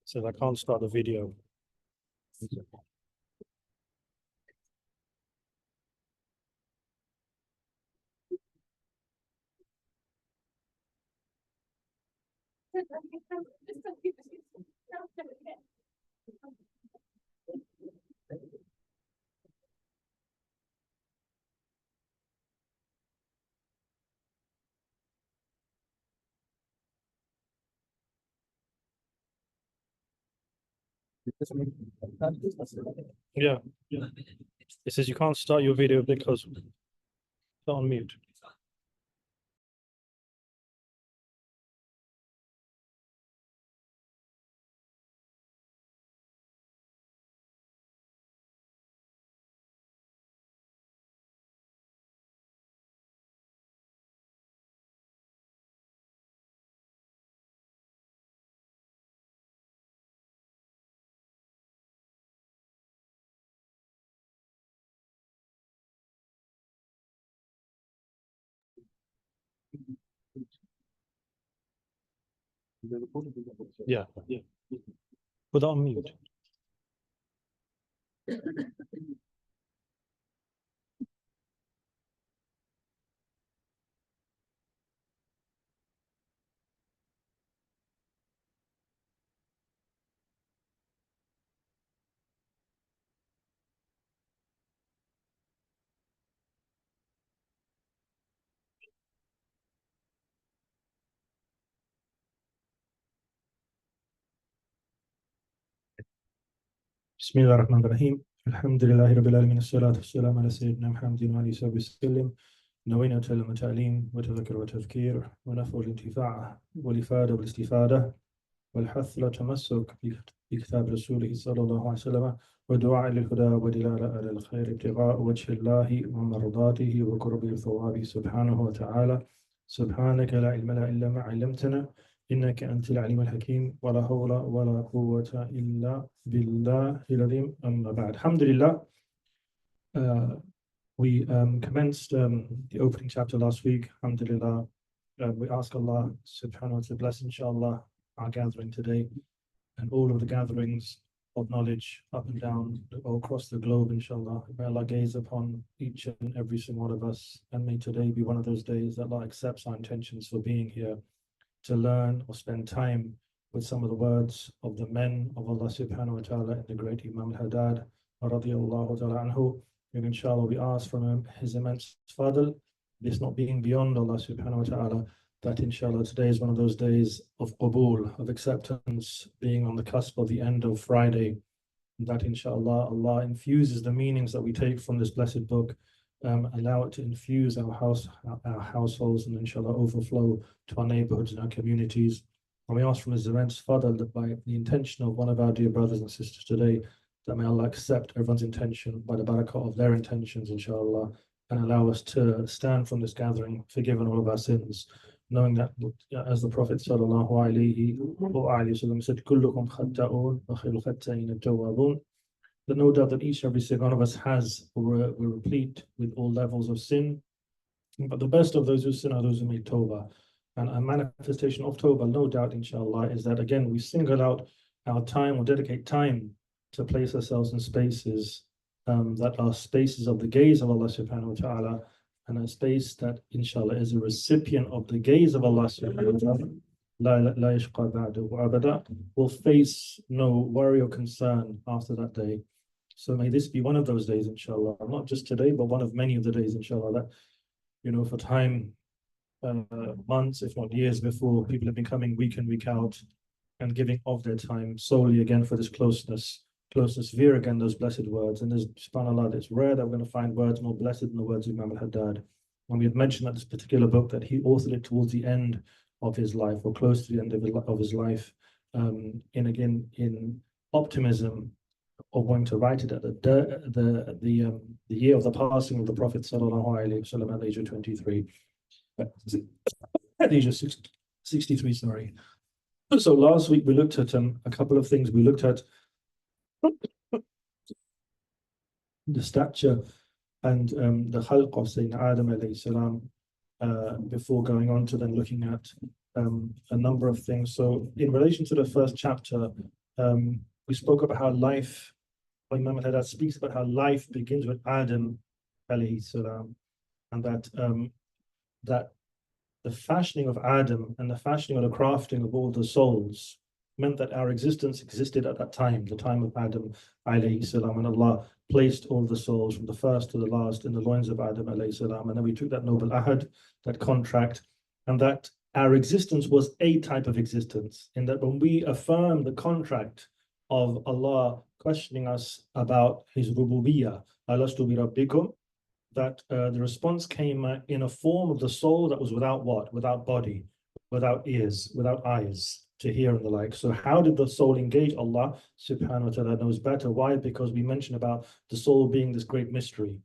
So I can't start the video. Yeah. It says you can't start your video because it's on mute. Yeah. Put that on mute. بسم الله الرحمن الرحيم الحمد لله رب العالمين الصلاة والسلام على سيدنا محمد وعلى آله وسلم نوينا نتعلم التعليم وتذكر وتذكير ونفع الانتفاع والإفادة والاستفادة والحث على التمسك بكتاب رسوله صلى الله عليه وسلم ودعاء للهدى ودلالة على الخير ابتغاء وجه الله ومرضاته وقرب ثوابه سبحانه وتعالى سبحانك لا علم لنا إلا ما علمتنا إنك أنت العليم الحكيم ولا حول ولا قوة إلا بالله العظيم أما بعد الحمد لله we commenced the opening chapter last week. Alhamdulillah. We ask Allah subhanahu wa ta'ala to bless inshallah our gathering today and all of the gatherings of knowledge up and down all across the globe, inshallah. May Allah gaze upon each and every single one of us, and may today be one of those days that Allah accepts our intentions for being here to learn or spend time with some of the words of the men of Allah subhanahu wa ta'ala in the great Imam al-Haddad radiyallahu ta'ala anhu. And inshallah we ask from him his immense fadl, this not being beyond Allah subhanahu wa ta'ala, that inshallah today is one of those days of qabul, of acceptance, being on the cusp of the end of Friday, that inshallah Allah infuses the meanings that we take from this blessed book, allow it to infuse our households, and inshallah overflow to our neighborhoods and our communities. And we ask from his immense fadl that by the intention of one of our dear brothers and sisters today, that may Allah accept everyone's intention by the barakah of their intentions, inshallah, and allow us to stand from this gathering forgiven all of our sins, knowing that as the Prophet sallallahu alaihi wasallam said, "Kullukum khatta'un wa khayrul khatta'in at-tawwabun," that no doubt that each and every single one of us we're replete with all levels of sin, but the best of those who sin are those who make tawbah. And a manifestation of tawbah, no doubt, inshallah, is that again we single out our time or dedicate time to place ourselves in spaces that are spaces of the gaze of Allah subhanahu wa ta'ala, and a space that inshallah is a recipient of the gaze of Allah subhanahu wa ta'ala, will face no worry or concern after that day. So may this be one of those days, inshallah, not just today, but one of many of the days, inshallah, that, you know, for time, months, if not years before, people have been coming week in, week out and giving of their time solely again for this closeness, veer again those blessed words. And there's, subhanAllah, it's rare that we're going to find words more blessed than the words of Imam al-Haddad. And we had mentioned that this particular book, that he authored it towards the end of his life, or close to the end of his life, in optimism of wanting to write it at the year of the passing of the Prophet sallallahu alaihi wasallam at the age of 23, at the age of 63, sorry. So last week we looked at a couple of things. We looked at the stature and the khalq of Sayyidina Adam alayhi salam, before going on to then looking at a number of things. So in relation to the first chapter, we spoke about how life, Imam al-Haddad speaks about how life begins with Adam alayhi salam, and that the fashioning of Adam and the fashioning or the crafting of all the souls meant that our existence existed at that time, the time of Adam alayhi salam, and Allah placed all the souls from the first to the last in the loins of Adam alayhi salam. And then we took that noble ahad, that contract, and that our existence was a type of existence, in that when we affirm the contract of Allah questioning us about his rububiyyah, alastu bi rabbikum, that the response came in a form of the soul that was without what? Without body, without ears, without eyes to hear and the like. So how did the soul engage Allah subhanahu wa ta'ala knows better? Why? Because we mentioned about the soul being this great mystery,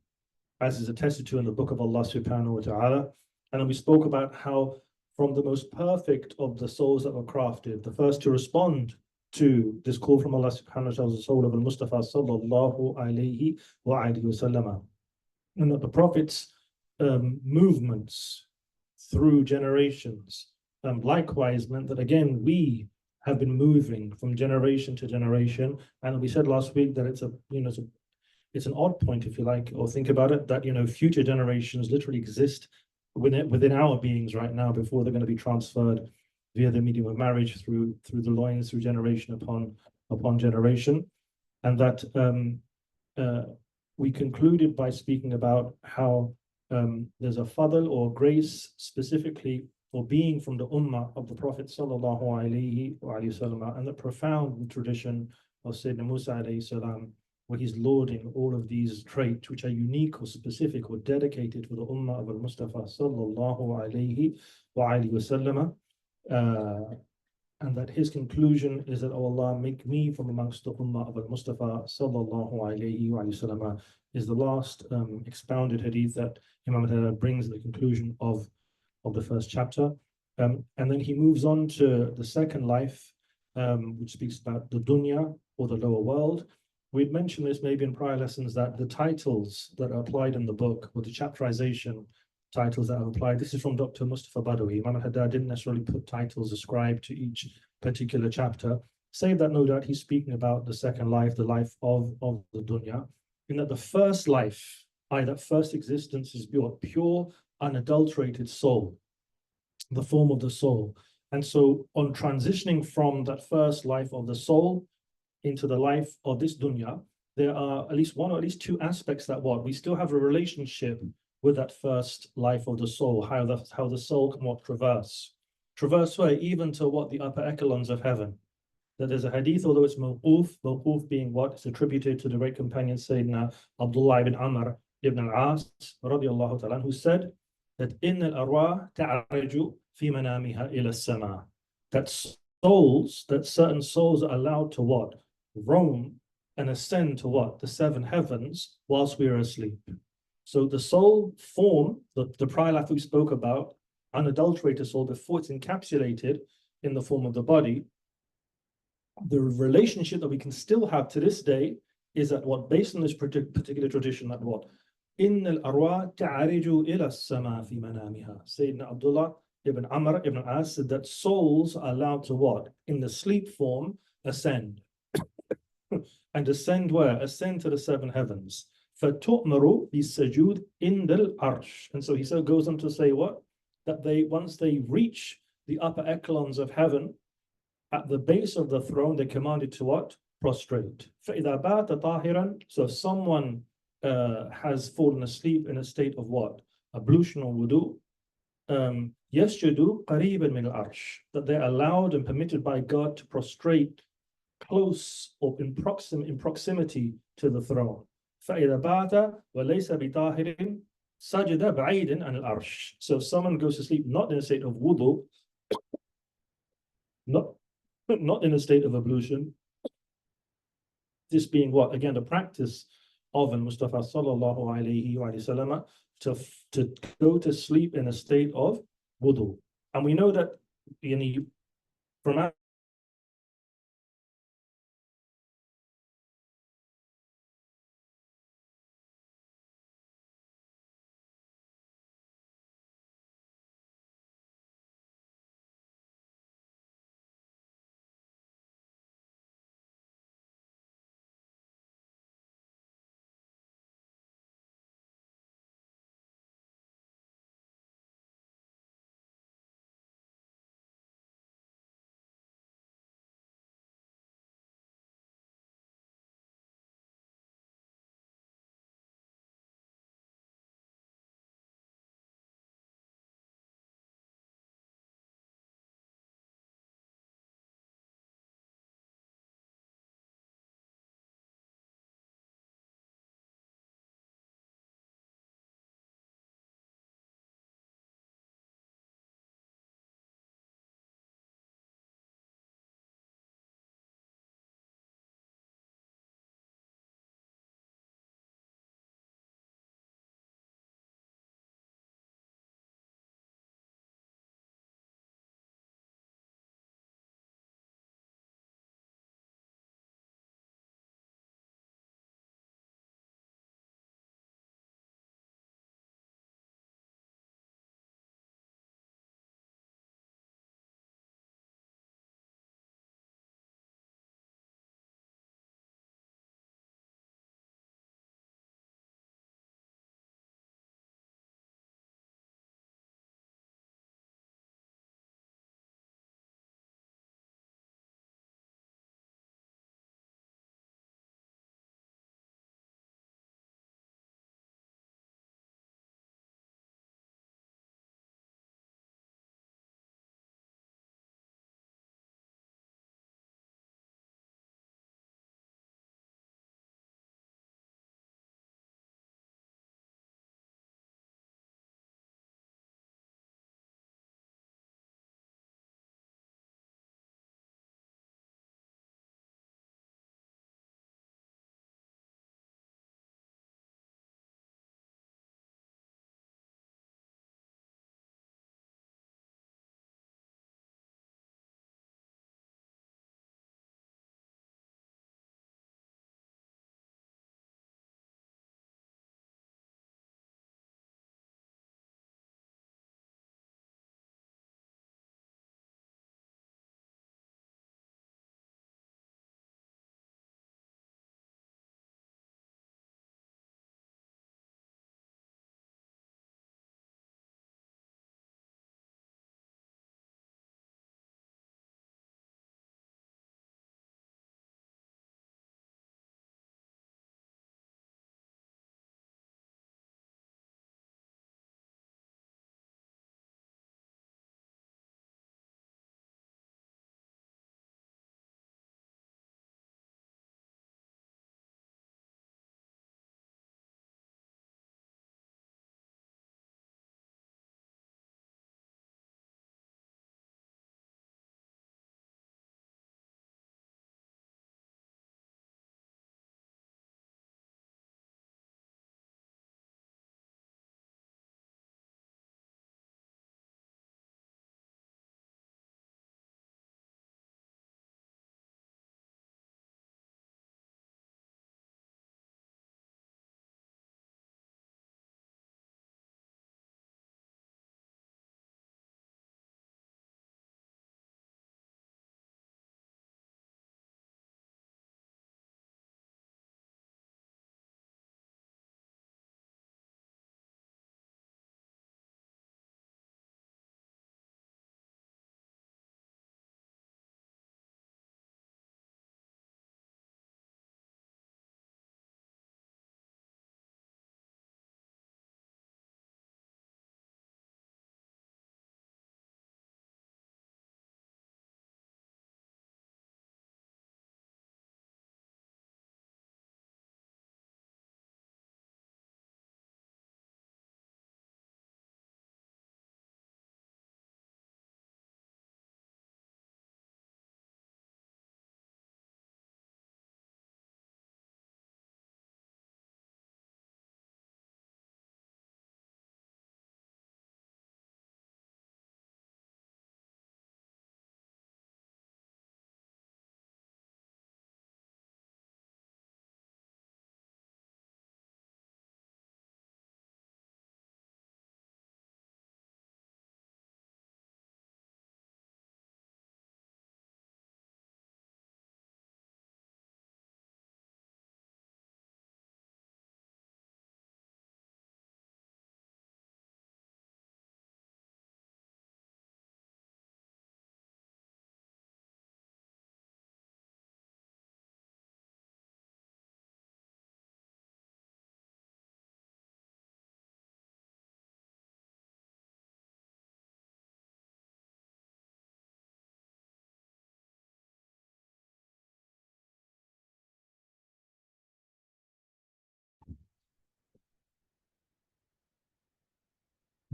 as is attested to in the book of Allah subhanahu wa ta'ala. And then we spoke about how from the most perfect of the souls that were crafted, the first to respond to this call from Allah subhanahu wa ta'ala is the soul of al-Mustafa sallallahu alayhi wa alihi wa sallam. And that the Prophet's movements through generations likewise meant that again we have been moving from generation to generation. And we said last week that it's an odd point, if you like, or think about it, that future generations literally exist within our beings right now before they're going to be transferred via the medium of marriage through the loins, through generation upon generation. And that we concluded by speaking about how there's a fadl or grace specifically for being from the ummah of the Prophet sallallahu alaihi wasallam, and the profound tradition of Sayyidina Musa alayhi salam, where he's lauding all of these traits which are unique or specific or dedicated for the Ummah of al-Mustafa sallallahu alayhi wa alihi wasallam. And that his conclusion is that, oh Allah, make me from amongst the Ummah of al-Mustafa sallallahu alayhi wa sallam, is the last expounded hadith that Imam Tirmidhi brings at the conclusion of the first chapter. And then he moves on to the second life, which speaks about the dunya, or the lower world. We'd mentioned this maybe in prior lessons, that the titles that are applied in the book, or the chapterization titles that are applied, this is from Dr. Mustafa Badawi. Imam al-Haddad didn't necessarily put titles ascribed to each particular chapter, save that no doubt he's speaking about the second life, the life of the dunya, in that the first life, that first existence, is pure, unadulterated soul, the form of the soul. And so on transitioning from that first life of the soul into the life of this dunya, there are at least one or at least two aspects that we still have a relationship with that first life of the soul, how the soul can traverse way, even to the upper echelons of heaven. That there's a hadith, although it's mawquf being it's attributed to the great companion Sayyidina Abdullah ibn Amr ibn al-As radiallahu ta'ala, who said that in al-arwah ta'ariju fi manamiha ila as-sama, that certain souls are allowed to roam and ascend to the seven heavens whilst we are asleep. So the soul form, the prior life we spoke about, unadulterated soul, before it's encapsulated in the form of the body, the relationship that we can still have to this day is that based on this particular tradition, that in al-arwah ta'ariju ila as-sama fi manamiha. Sayyidina Abdullah ibn Amr ibn al-As said that souls are allowed to in the sleep form ascend. And ascend where? Ascend to the seven heavens. فَتُؤْمَرُ بِالسَّجُودِ إِنْدَ الْعَرْشِ. And so he goes on to say that once they reach the upper echelons of heaven, at the base of the throne, they're commanded to prostrate. فَإِذَا بَاتَ طَاهِرًا. So if someone has fallen asleep in a state of ablution or wudu, يَسْجُدُ قَرِيبًا مِنَ الْعَرْشِ. That they're allowed and permitted by God to prostrate close or in proximity to the throne. فَإِذَا بَاتَ وَلَيْسَ بِطَاهِرٍ سَجَدَ بَعِيدٍ عَنِ الْعَرْشِ. So if someone goes to sleep not in a state of wudu, not in a state of ablution, this being again, the practice of al-Mustafa sallallahu alayhi wa sallam, to go to sleep in a state of wudu. And we know that from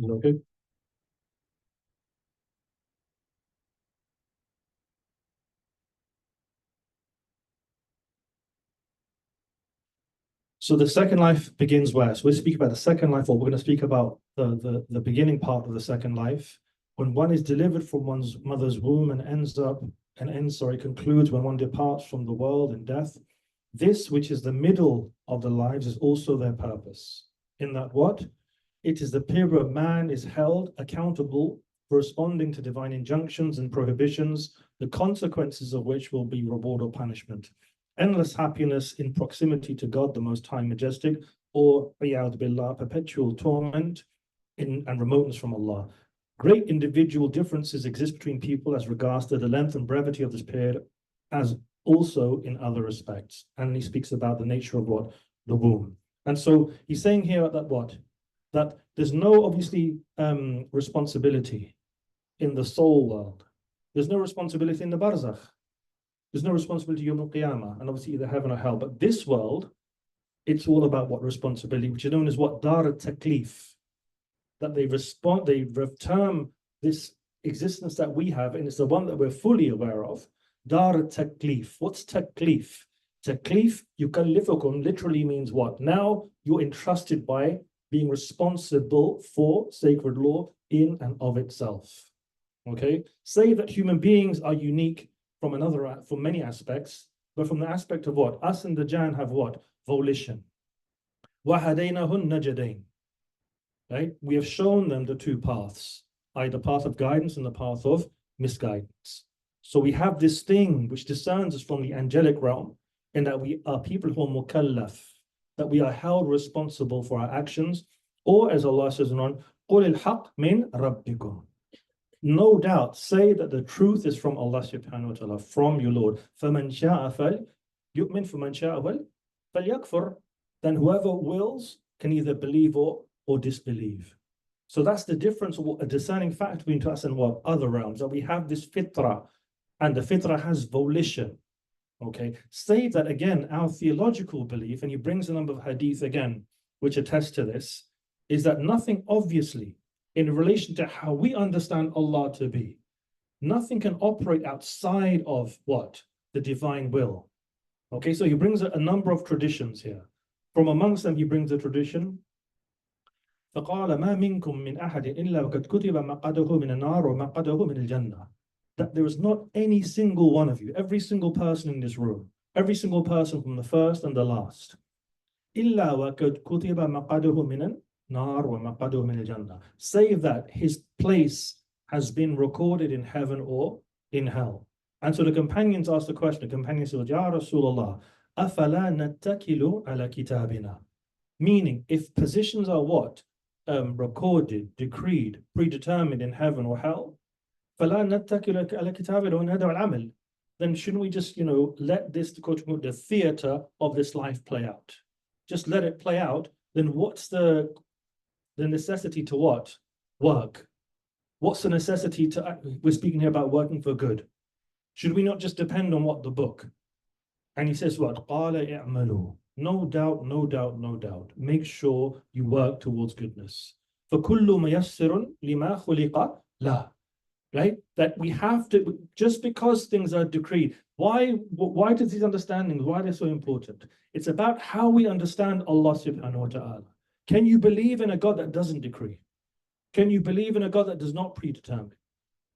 Okay. So the second life begins where? So we're speaking about the second life, or we're going to speak about the beginning part of the second life, when one is delivered from one's mother's womb and concludes when one departs from the world in death. This, which is the middle of the lives, is also their purpose. In that what? It is the period where man is held accountable for responding to divine injunctions and prohibitions, the consequences of which will be reward or punishment. Endless happiness in proximity to God, the Most High Majestic, or billah, perpetual torment and remoteness from Allah. Great individual differences exist between people as regards to the length and brevity of this period, as also in other respects. And he speaks about the nature of what? The womb. And so he's saying here that what? That there's no obviously responsibility in the soul world. There's no responsibility in the barzakh. There's no responsibility Yawm al-Qiyamah, and obviously either heaven or hell. But this world, it's all about what responsibility, which is known as what? Dar al-taklif. That they term this existence that we have, and it's the one that we're fully aware of. Dar al-taklif. What's taklif? Taklif, yukallifukum, literally means what? Now you're entrusted by being responsible for sacred law in and of itself. Okay? Say that human beings are unique from many aspects, but from the aspect of what? Us and the Jan have what? Volition. وَهَدَيْنَهُ النَّجْدَيْنِ. Right? We have shown them the two paths, either path of guidance and the path of misguidance. So we have this thing which discerns us from the angelic realm, in that we are people who are mukallaf, that we are held responsible for our actions, or as Allah says on, قُلِ الْحَقِّ مِنْ رَبِّكُمْ. No doubt, say that the truth is from Allah subhanahu wa ta'ala, from your Lord. فَمَنْ شَاءَ فَلْيُؤْمِنْ فَمَنْ شَاءَ فَلْيَكْفُرْ. Then whoever wills can either believe or disbelieve. So that's the difference, a discerning fact between us and what? Other realms, that we have this fitrah, and the fitrah has volition. Okay, say that again, our theological belief, and he brings a number of hadith again, which attest to this, is that nothing obviously, in relation to how we understand Allah to be, nothing can operate outside of what? The divine will. Okay, so he brings a number of traditions here. From amongst them, he brings the tradition, فَقَالَ مَا مِنْكُم مِّنْ أَحَدٍ إِلَّا وَقَدْ كُتِبَ مَقْعَدُهُ مِنَ النَّارِ وَمَقْعَدُهُ مِنَ الْجَنَّةِ. That there is not any single one of you, every single person in this room, every single person from the first and the last, إِلَّا وَقَدْ كُتِبَ مَقْعَدُهُ مِنَ النَّارِ وَمَقْعَدُهُ مِنَ الْجَنَّةِ. Save that his place has been recorded in heaven or in hell. And so the companions asked the question, the companions said, Ya Rasulullah, أَفَلَا نَتَّكِلُ عَلَى كِتَابِنَا. Meaning, if positions are what? Recorded, decreed, predetermined in heaven or hell, فَلَا نَتَّكِلُ عَلَى كِتَابِنَا وَنَدَعُ الْعَمَلِ. Then shouldn't we just, let this, the theater of this life play out? Just let it play out. Then what's the necessity to what? Work. What's the necessity to, we're speaking here about working for good. Should we not just depend on what the book? And he says what? قَالَ اِعْمَلُوا. No doubt, no doubt, no doubt. Make sure you work towards goodness. فَكُلُّ مَيَسِّرٌ لِمَا خُلِقَ لَهُ. Right? That we have to, just because things are decreed, why does these understandings, why they're so important? It's about how we understand Allah subhanahu wa ta'ala. Can you believe in a God that doesn't decree? Can you believe in a God that does not predetermine?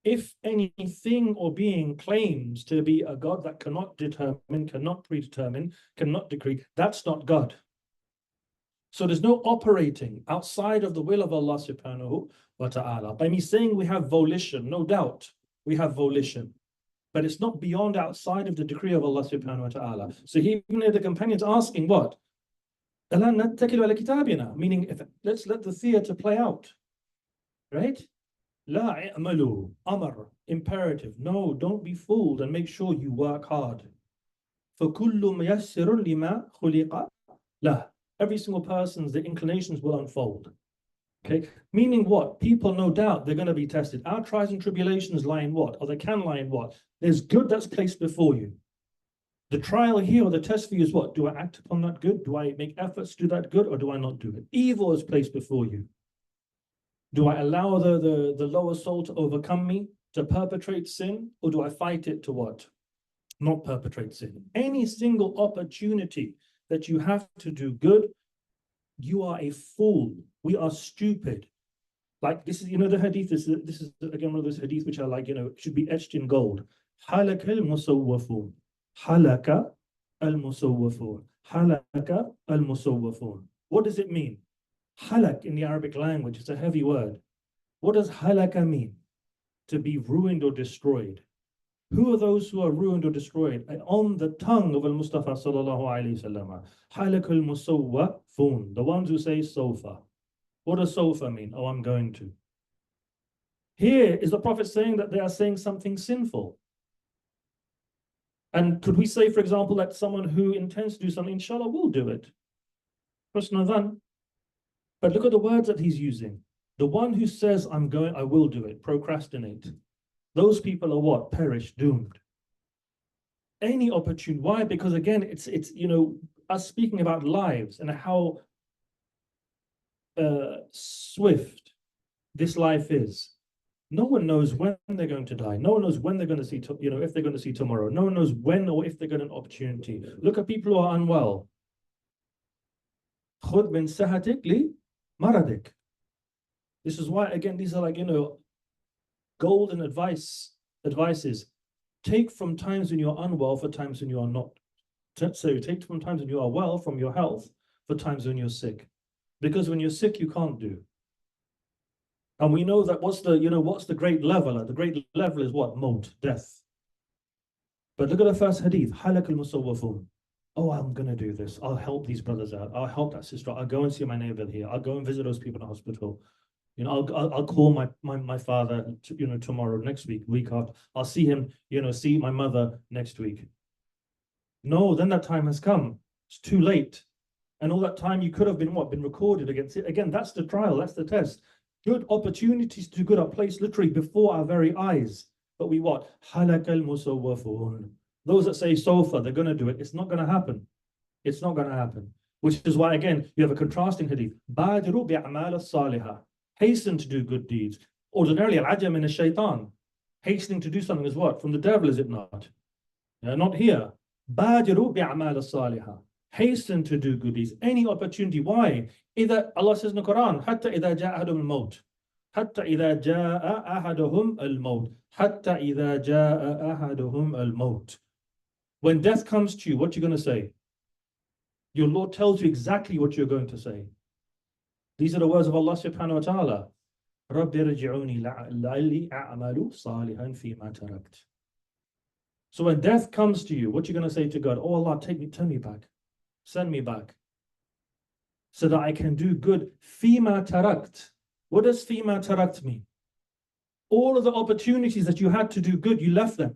If anything or being claims to be a God that cannot determine, cannot predetermine, cannot decree, that's not God. So there's no operating outside of the will of Allah subhanahu wa ta'ala. By me saying we have volition, no doubt we have volition, but it's not beyond outside of the decree of Allah subhanahu wa ta'ala. So even the companions asking what? Meaning, let's let the theater play out. Right? La i'malu, amar, imperative. No, don't be fooled and make sure you work hard. فَكُلُّ مَيَسِّرٌ لِمَا خُلِقَ لَهُ. Every single person's, the inclinations will unfold. Okay, meaning what? People, no doubt, they're going to be tested. Our trials and tribulations lie in what? Or they can lie in what? There's good that's placed before you. The trial here or the test for you is what? Do I act upon that good? Do I make efforts to do that good, or do I not do it? Evil is placed before you. Do I allow the lower soul to overcome me, to perpetrate sin, or do I fight it to what? Not perpetrate sin. Any single opportunity that you have to do good, you are a fool. We are stupid. Like this is, the hadith, this is again one of those hadiths which are like, should be etched in gold. Halaka al-musawwafun. Halaka al-musawwafun. Halaka al-musawwafun. What does it mean? Halak in the Arabic language, it's a heavy word. What does halaka mean? To be ruined or destroyed. Who are those who are ruined or destroyed? On the tongue of Al-Mustafa sallallahu alayhi wasallam. Halak al-musawwafun. The ones who say sofa. What does sofa mean? Oh, I'm going to. Here is the Prophet saying that they are saying something sinful. And could we say, for example, that someone who intends to do something, inshallah, will do it? But look at the words that he's using. The one who says, I will do it, procrastinate. Those people are what? Perish, doomed. Any opportunity. Why? Because again, it's us speaking about lives and how swift this life is. No one knows when they're going to die. No one knows when they're going to see, if they're going to see tomorrow. No one knows when or if they're going to an opportunity. Look at people who are unwell. Khud min sahatik li maradik. This is why, again, these are like, golden advices. Take from times when you're unwell for times when you are not. So take from times when you are well from your health for times when you're sick. Because when you're sick, you can't do. And we know that what's the great leveler? The great level is what? Maut, death. But look at the first hadith. Halak al-musawwafun. Oh, I'm going to do this. I'll help these brothers out. I'll help that sister. I'll go and see my neighbor here. I'll go and visit those people in the hospital. I'll call my father, tomorrow, next week after. I'll see him, see my mother next week. No, then that time has come. It's too late. And all that time you could have been recorded against it. Again, that's the trial, that's the test. Good opportunities to do good are placed literally before our very eyes. But we what? Halak al-musawwafun. Those that say sofa, they're going to do it. It's not going to happen. It's not going to happen. Which is why, again, you have a contrasting hadith. Badiru bi'amal as-salihah. Hasten to do good deeds. Ordinarily, al-ajam min ash-shaytan. Hastening to do something is what? From the devil, is it not? Not here. Badiru bi'amal as-salihah. Hasten to do good deeds. Any opportunity. Why? Allah says in the Quran, Hatta idha ja'a ahadum al-maut. Hatta idha ja'a ahaduhum al-maut. Hatta idha ja'a ahaduhum al-maut. When death comes to you, what are you going to say? Your Lord tells you exactly what you're going to say. These are the words of Allah subhanahu wa ta'ala. Rabbi rji'uni la'alli a'malu salihan fima tarakt. So when death comes to you, what are you going to say to God? Oh Allah, turn me back. Send me back. So that I can do good. Fima tarakt. What does fima tarakt mean? All of the opportunities that you had to do good, you left them.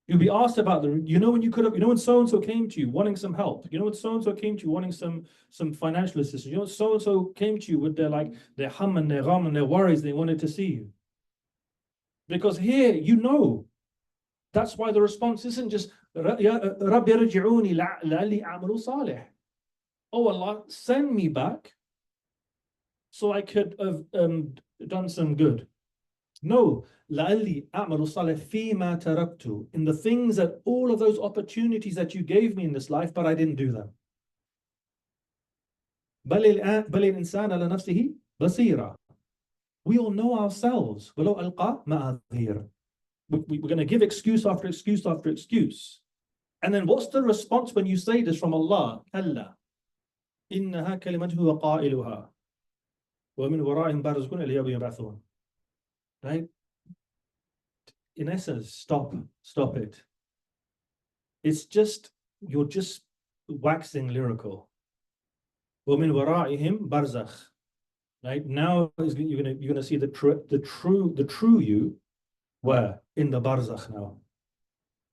You'll be asked about them. When you could have, when so-and-so came to you wanting some help. When so-and-so came to you wanting some financial assistance. When so-and-so came to you with their hum and their gham and their worries, they wanted to see you. Because here, that's why the response isn't just, Rabbi rji'uni la'alli a'malu salih. Oh Allah, send me back so I could have done some good. No, لَعَلِّي أَعْمَلُ صَالِحًا فِيمَا تَرَكْتُ. In the things that all of those opportunities that you gave me in this life, but I didn't do them. بَلِ الْإِنسَانَ لَنَفْسِهِ بَصِيرًا. We all know ourselves. وَلَوْ أَلْقَى مَعَذِيرًا. We're going to give excuse after excuse after excuse. And then what's the response when you say this from Allah? كَلَّا إِنَّهَا كَلِمَةٌ هُوَ قَائِلُهَا وَمِنْ وَرَائِهِمْ بَرْزَخٌ إِلَى يَوْمِ يُبْعَثُونَ. Right? In essence, stop it. It's just, you're just waxing lyrical. وَمِنْ وَرَائِهِمْ بَرْزَخٌ. Right? Now you're gonna see the true you. Where? In the barzakh now.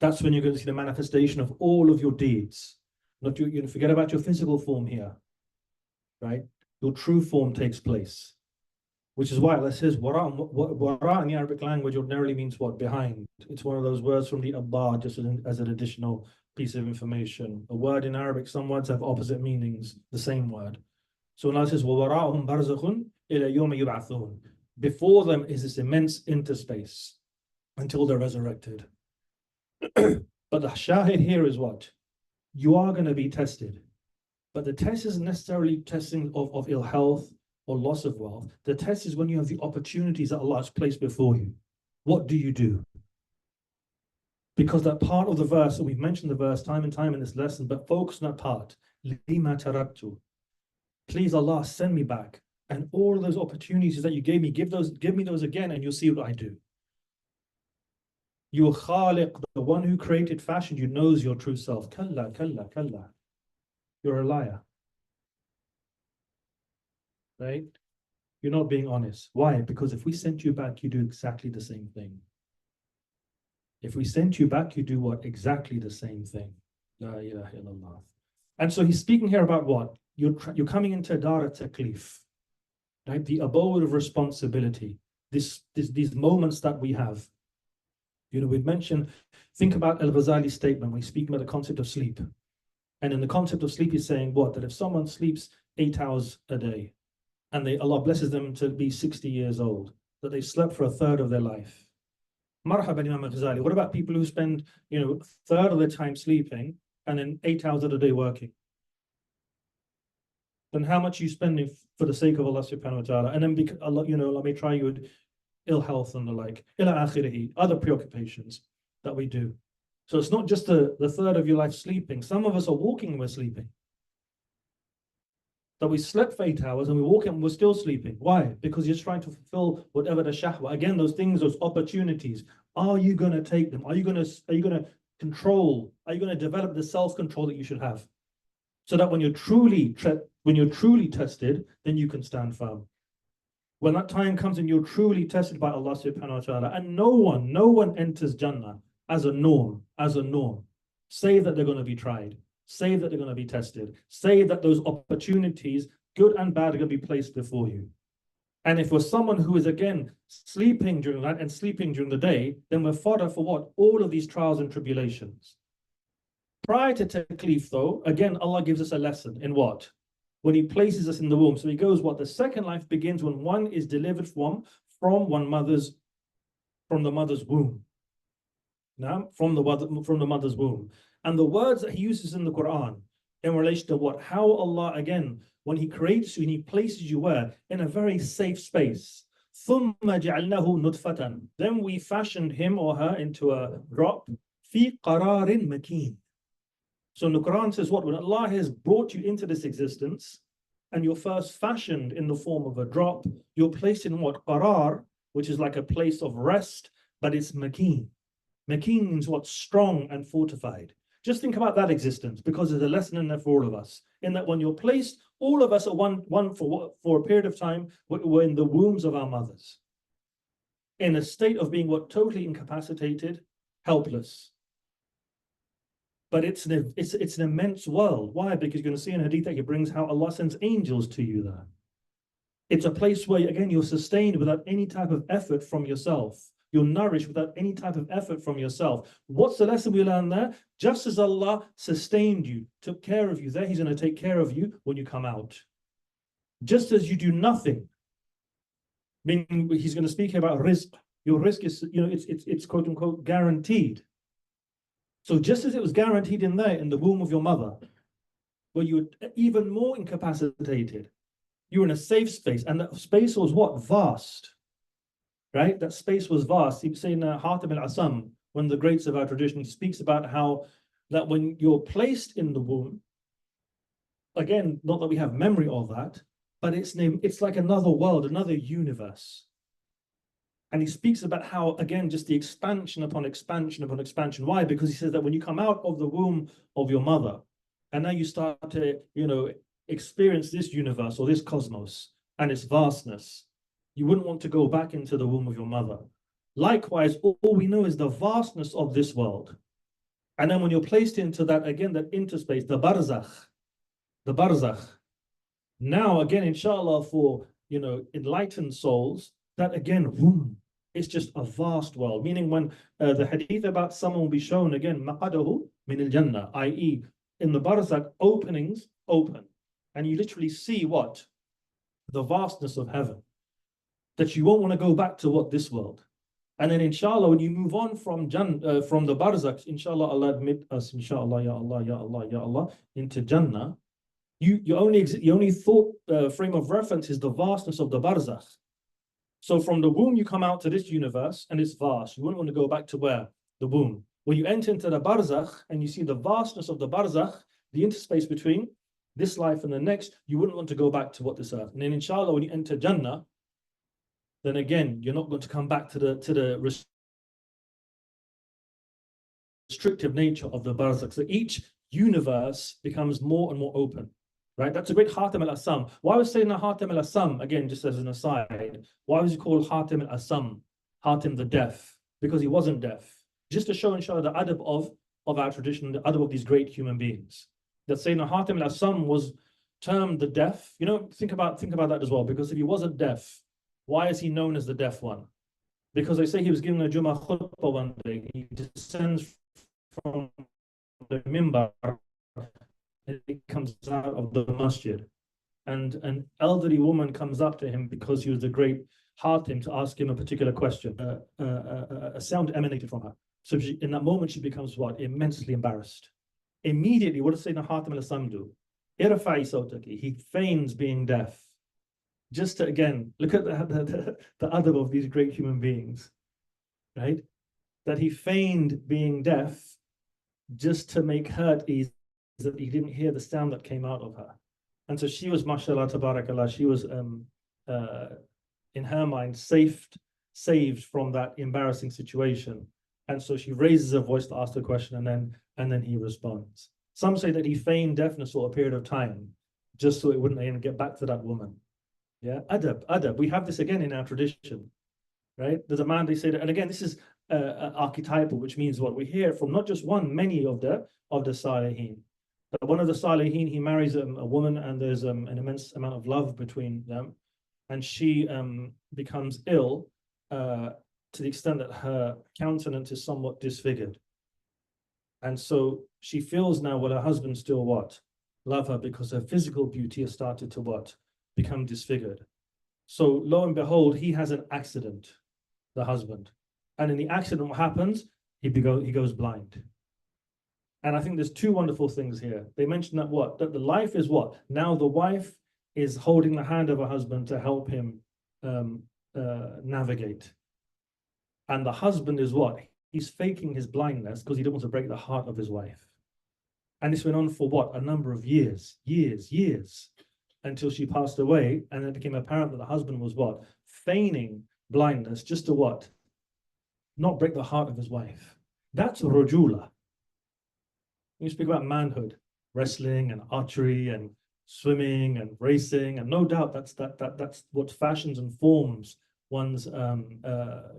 That's when you're going to see the manifestation of all of your deeds. Not you forget about your physical form here. Right? Your true form takes place. Which is why it says wara in the Arabic language ordinarily means what? Behind. It's one of those words from the abad, just as an additional piece of information. A word in Arabic, some words have opposite meanings, the same word. So when Allah says وَوَرَاءُهُمْ بَرْزَخٌ, إِلَى يَوْمِ يُبْعَثُونَ. Before them is this immense interspace until they're resurrected. But the shahid here is what? You are going to be tested. But the test isn't necessarily testing of ill health or loss of wealth. The test is when you have the opportunities that Allah has placed before you. What do you do? Because that part of the verse, and we've mentioned the verse time and time in this lesson, but focus on that part. لِمَا تَرَكْتُ. Please Allah, send me back. And all those opportunities that you gave me, give me those again, and you'll see what I do. Your Khaliq, the one who created, fashioned you, knows your true self. Kalla, kalla, kalla. You're a liar. Right? You're not being honest. Why? Because if we sent you back, you do exactly the same thing. If we sent you back, you do what? Exactly the same thing. La ilaha illallah. And so he's speaking here about what? You're coming into Dar Taklif, right? The abode of responsibility. These moments that we have. You know, we've mentioned, think about Al-Ghazali's statement when we speak about the concept of sleep. And in the concept of sleep, he's saying what? That if someone sleeps 8 hours a day, and Allah blesses them to be 60 years old, that they slept for a third of their life. Marhaba Imam Al-Ghazali. What about people who spend, you know, a third of their time sleeping and then 8 hours of the day working? Then how much are you spending for the sake of Allah subhanahu wa ta'ala? And then because Allah, you know, let me try you with ill health and the like, ila akhirihi, other preoccupations that we do. So it's not just the third of your life sleeping. Some of us are walking and we're sleeping. That we slept for 8 hours and we walk and we're still sleeping. Why? Because you're just trying to fulfill whatever the shahwa. Again, those things, those opportunities. Are you going to take them? Are you going to control? Are you going to develop the self-control that you should have? So that when you're truly tested, then you can stand firm. When that time comes and you're truly tested by Allah subhanahu wa ta'ala, and no one enters Jannah as a norm, save that they're going to be tried, save that they're going to be tested, save that those opportunities, good and bad, are going to be placed before you. And if we're someone who is again sleeping during that and sleeping during the day, then we're fodder for what? All of these trials and tribulations. Prior to taklif, though, again, Allah gives us a lesson in what? When He places us in the womb. So He goes, what? The second life begins when one is delivered from the mother's womb. Now, from the mother's womb. And the words that He uses in the Quran in relation to what? How Allah, again, when He creates you and He places you where? In a very safe space. ثُمَّ جَعَلْنَهُ نُطْفَةً. Then we fashioned him or her into a drop. فِي قَرَارٍ مَكِينٍ. So in the Quran says what? When Allah has brought you into this existence and you're first fashioned in the form of a drop, you're placed in what? Qarar, which is like a place of rest, but it's makeen. Makeen means what? Strong and fortified. Just think about that existence, because there's a lesson in there for all of us. In that when you're placed, all of us are one for a period of time, we're in the wombs of our mothers. In a state of being what? Totally incapacitated, helpless. But it's an immense world. Why? Because you're going to see in Hadith that He brings how Allah sends angels to you there. It's a place where, again, you're sustained without any type of effort from yourself. You're nourished without any type of effort from yourself. What's the lesson we learn there? Just as Allah sustained you, took care of you there, He's going to take care of you when you come out. Just as you do nothing. Meaning, He's going to speak about rizq. Your rizq is, you know, it's quote unquote guaranteed. So just as it was guaranteed in there, in the womb of your mother, where you were even more incapacitated, you were in a safe space, and that space was what? Vast. Right? That space was vast. He was saying Hatim al-Asam, one of the greats of our tradition, he speaks about how that when you're placed in the womb, again, not that we have memory of that, but it's like another world, another universe. And he speaks about how, again, just the expansion upon expansion upon expansion. Why? Because he says that when you come out of the womb of your mother, and now you start to, you know, experience this universe or this cosmos and its vastness, you wouldn't want to go back into the womb of your mother. Likewise, all we know is the vastness of this world. And then when you're placed into that, again, that interspace, the barzakh. Now, again, inshallah, for, you know, enlightened souls, that again, boom, it's just a vast world. Meaning when the hadith about someone will be shown, again, maqadahu min al-jannah, i.e. in the barzakh, openings open. And you literally see what? the vastness of heaven, that you won't want to go back to what this world. And then inshallah, when you move on from the barzakh, inshallah, Allah admit us, inshallah, ya Allah, ya Allah, ya Allah, into Jannah. Your only thought frame of reference is the vastness of the barzakh. So from the womb, you come out to this universe and it's vast. You wouldn't want to go back to where? The womb. When you enter into the barzakh and you see the vastness of the barzakh, the interspace between this life and the next, you wouldn't want to go back to what this earth. And then inshallah, when you enter Jannah, then again, you're not going to come back to the restrictive nature of the barzakh. So each universe becomes more and more open. Right, that's a great Hatim al-Asam. Why was Sayyidina Hatim al-Asam, again, just as an aside, why was he called Hatim al-Asam, Hatim the deaf? Because he wasn't deaf. Just to show and show the adab of our tradition, the adab of these great human beings. That Sayyidina Hatim al-Asam was termed the deaf. You know, think about that as well, because if he wasn't deaf, why is he known as the deaf one? Because they say he was giving a Jummah khutbah one day, he descends from the mimbar, he comes out of the masjid, and an elderly woman comes up to him because he was a great Hatim to ask him a particular question. A sound emanated from her. So in that moment, she becomes what? Immensely embarrassed. Immediately, what does Sayyidina Hatim al-Asam do? Irfa'i sawtaki. He feigns being deaf. Just to, again, look at the adab of these great human beings, right? That he feigned being deaf just to make her at ease, that he didn't hear the sound that came out of her. And so she was, mashallah, tabarakallah, she was, in her mind, saved from that embarrassing situation. And so she raises her voice to ask the question, and then he responds. Some say that he feigned deafness for a period of time, just so it wouldn't even get back to that woman. Yeah, adab. We have this again in our tradition, right? There's a man, they say that, and again, this is archetypal, which means what? We hear from not just one, many of the Salihin. But one of the Salihin, he marries a woman, and there's an immense amount of love between them. And she becomes ill to the extent that her countenance is somewhat disfigured. And so she feels now, well, her husband still what? Love her, because her physical beauty has started to what? Become disfigured. So lo and behold, he has an accident, the husband. And in the accident, what happens? He goes blind. And I think there's two wonderful things here. They mention that what? That the life is what? Now the wife is holding the hand of her husband to help him navigate. And the husband is what? He's faking his blindness because he didn't want to break the heart of his wife. And this went on for what? A number of years, until she passed away. And it became apparent that the husband was what? Feigning blindness just to what? Not break the heart of his wife. That's rujula. You speak about manhood, wrestling and archery and swimming and racing, and no doubt that's what fashions and forms one's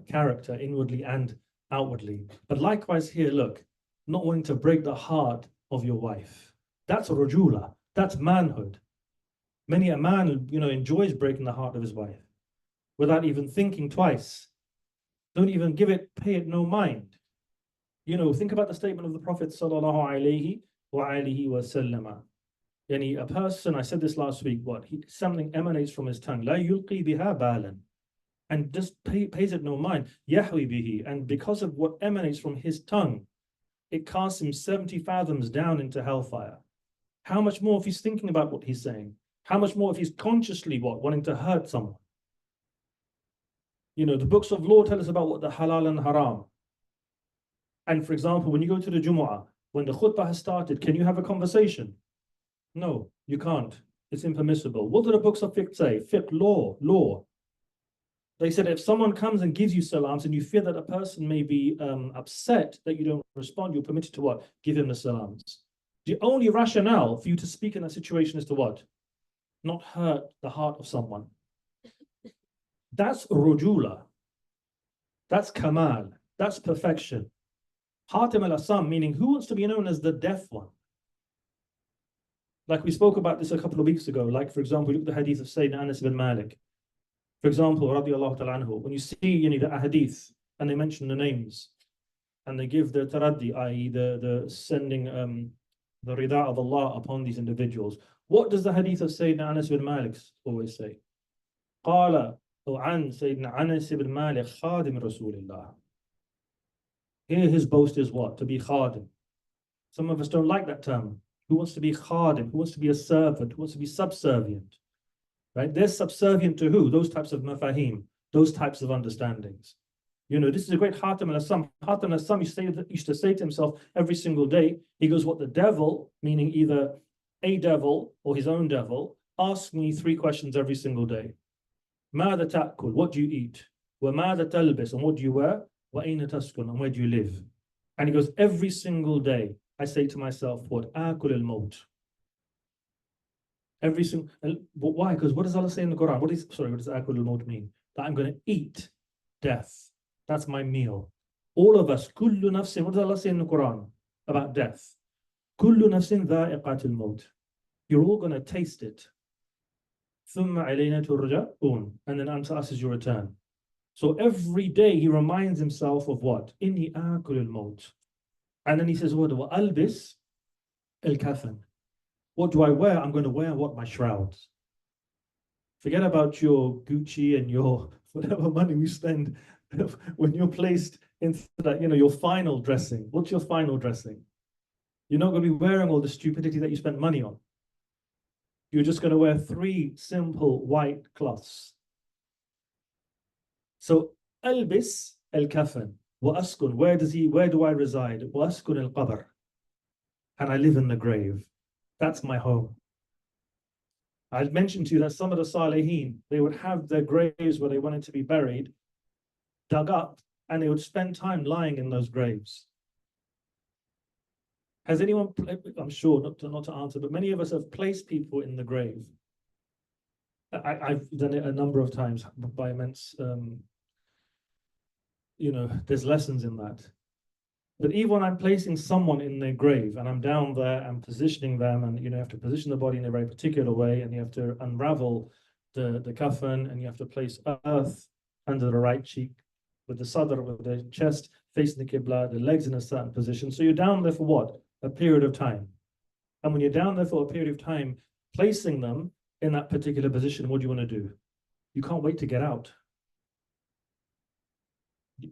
character inwardly and outwardly. But likewise here, look, not wanting to break the heart of your wife. That's rujula. That's manhood. Many a man, enjoys breaking the heart of his wife without even thinking twice. Don't even pay it no mind. Think about the statement of the Prophet sallallahu alaihi wasallam. A person, I said this last week, something emanates from his tongue, la yulqi biha balan, and just pays it no mind, yahwi bihi, and because of what emanates from his tongue, it casts him 70 fathoms down into hellfire. How much more if he's thinking about what he's saying? How much more if he's consciously wanting to hurt someone? The books of law tell us about what the halal and haram. And for example, when you go to the Jumu'ah, when the khutbah has started, can you have a conversation? No, you can't. It's impermissible. What do the books of fiqh say? Fiqh, law. They said if someone comes and gives you salams and you fear that a person may be upset that you don't respond, you're permitted to what? Give him the salams. The only rationale for you to speak in that situation is to what? Not hurt the heart of someone. That's rujula. That's kamal. That's perfection. Hatim al-Asam, meaning who wants to be known as the deaf one? Like we spoke about this a couple of weeks ago. Like, for example, look at the hadith of Sayyidina Anas ibn Malik. For example, radiallahu ta'ala anhu, when you see the hadith and they mention the names and they give the taraddi, i.e. the sending the rida of Allah upon these individuals, what does the hadith of Sayyidina Anas ibn Malik always say? قال عن سيدنا Anas ibn Malik خادم رسول الله. Here his boast is what? To be khadim. Some of us don't like that term. Who wants to be khadim? Who wants to be a servant? Who wants to be subservient? Right? They're subservient to who? Those types of mafahim, those types of understandings. You know, this is a great Hatim al-Assam. Hatim al-Assam used to say to himself every single day, he goes, what the devil, meaning either a devil or his own devil, asks me 3 questions every single day. ماذا تأكل? What do you eat? وماذا تلبس? And what do you wear? وأين تسكن? And where do you live? And he goes, every single day, I say to myself, what? آكل الموت. Every single, why? Because what does Allah say in the Quran? What does akul al-maut mean? That I'm going to eat death. That's my meal. All of us, kullu nafsin, what does Allah say in the Quran about death? Kullu nafsin dha'iqatul maut. You're all going to taste it. Thumma alayna turja'un. And then unto us is your return. So every day he reminds himself of what? Inni akul al-maut. And then he says, what? Wa albis al-kafan. What do I wear? I'm going to wear what? My shrouds. Forget about your Gucci and your whatever money we spend when you're placed into that, your final dressing. What's your final dressing? You're not going to be wearing all the stupidity that you spent money on. You're just going to wear 3 simple white cloths. So, albis al-kafan wa askun. Where do I reside? Wa askun al-qabr. And I live in the grave. That's my home. I mentioned to you that some of the Salihin, they would have their graves where they wanted to be buried, dug up, and they would spend time lying in those graves. Has anyone, I'm sure, not to answer, but many of us have placed people in the grave. I've done it a number of times by immense, there's lessons in that. But even when I'm placing someone in their grave and I'm down there and positioning them, and you have to position the body in a very particular way, and you have to unravel the kafan, and you have to place earth under the right cheek with the sadr, with the chest facing the qibla, the legs in a certain position. So you're down there for what? A period of time. And when you're down there for a period of time, placing them in that particular position, what do you want to do? You can't wait to get out.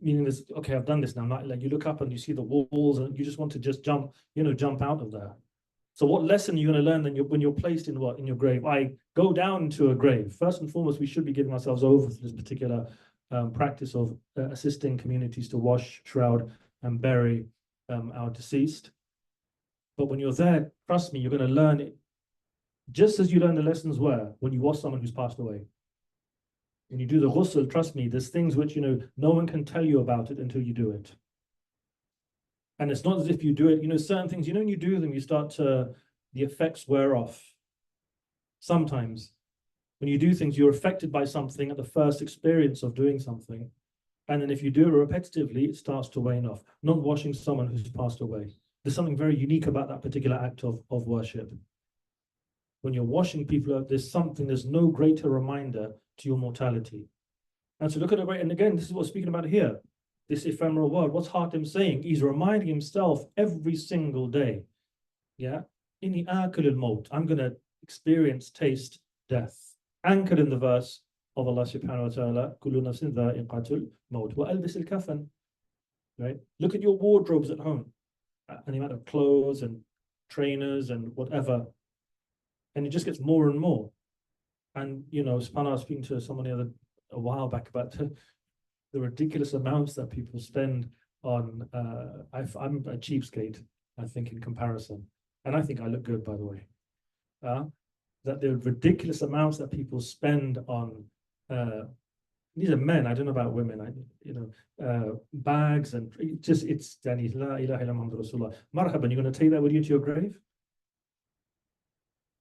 Meaning this, okay, I've done this now. Like you look up and you see the walls and you just want to just jump out of there. So what lesson are you going to learn when you're placed in what? In your grave? I go down into a grave. First and foremost, we should be giving ourselves over to this particular practice of assisting communities to wash, shroud, and bury our deceased. But when you're there, trust me, you're going to learn it just as you learn the lessons were when you wash someone who's passed away. When you do the ghusl, trust me, there's things which, no one can tell you about it until you do it. And it's not as if you do it, certain things, when you do them, you start to, the effects wear off. Sometimes when you do things, you're affected by something at the first experience of doing something. And then if you do it repetitively, it starts to wane off. Not washing someone who's passed away. There's something very unique about that particular act of worship. When you're washing people, there's no greater reminder to your mortality. And so look at it, and again, this is what we're speaking about here, this ephemeral world. What's Hatim saying? He's reminding himself every single day, Inni akul al-maut. I'm going to experience, taste death. Anchored in the verse of Allah subhanahu wa ta'ala, kullu nafsin dha'iqatul maut wa albis al-kafan. Right? Look at your wardrobes at home, and the amount of clothes and trainers and whatever, and it just gets more and more. And subhanAllah, I was speaking to someone a while back about the ridiculous amounts that people spend on. I'm a cheapskate, I think, in comparison, and I think I look good, by the way. That the ridiculous amounts that people spend on. These are men. I don't know about women. Bags and it's Danny. La ilaha illa Muhammad Rasulullah. Marhaban. You're going to take that with you to your grave?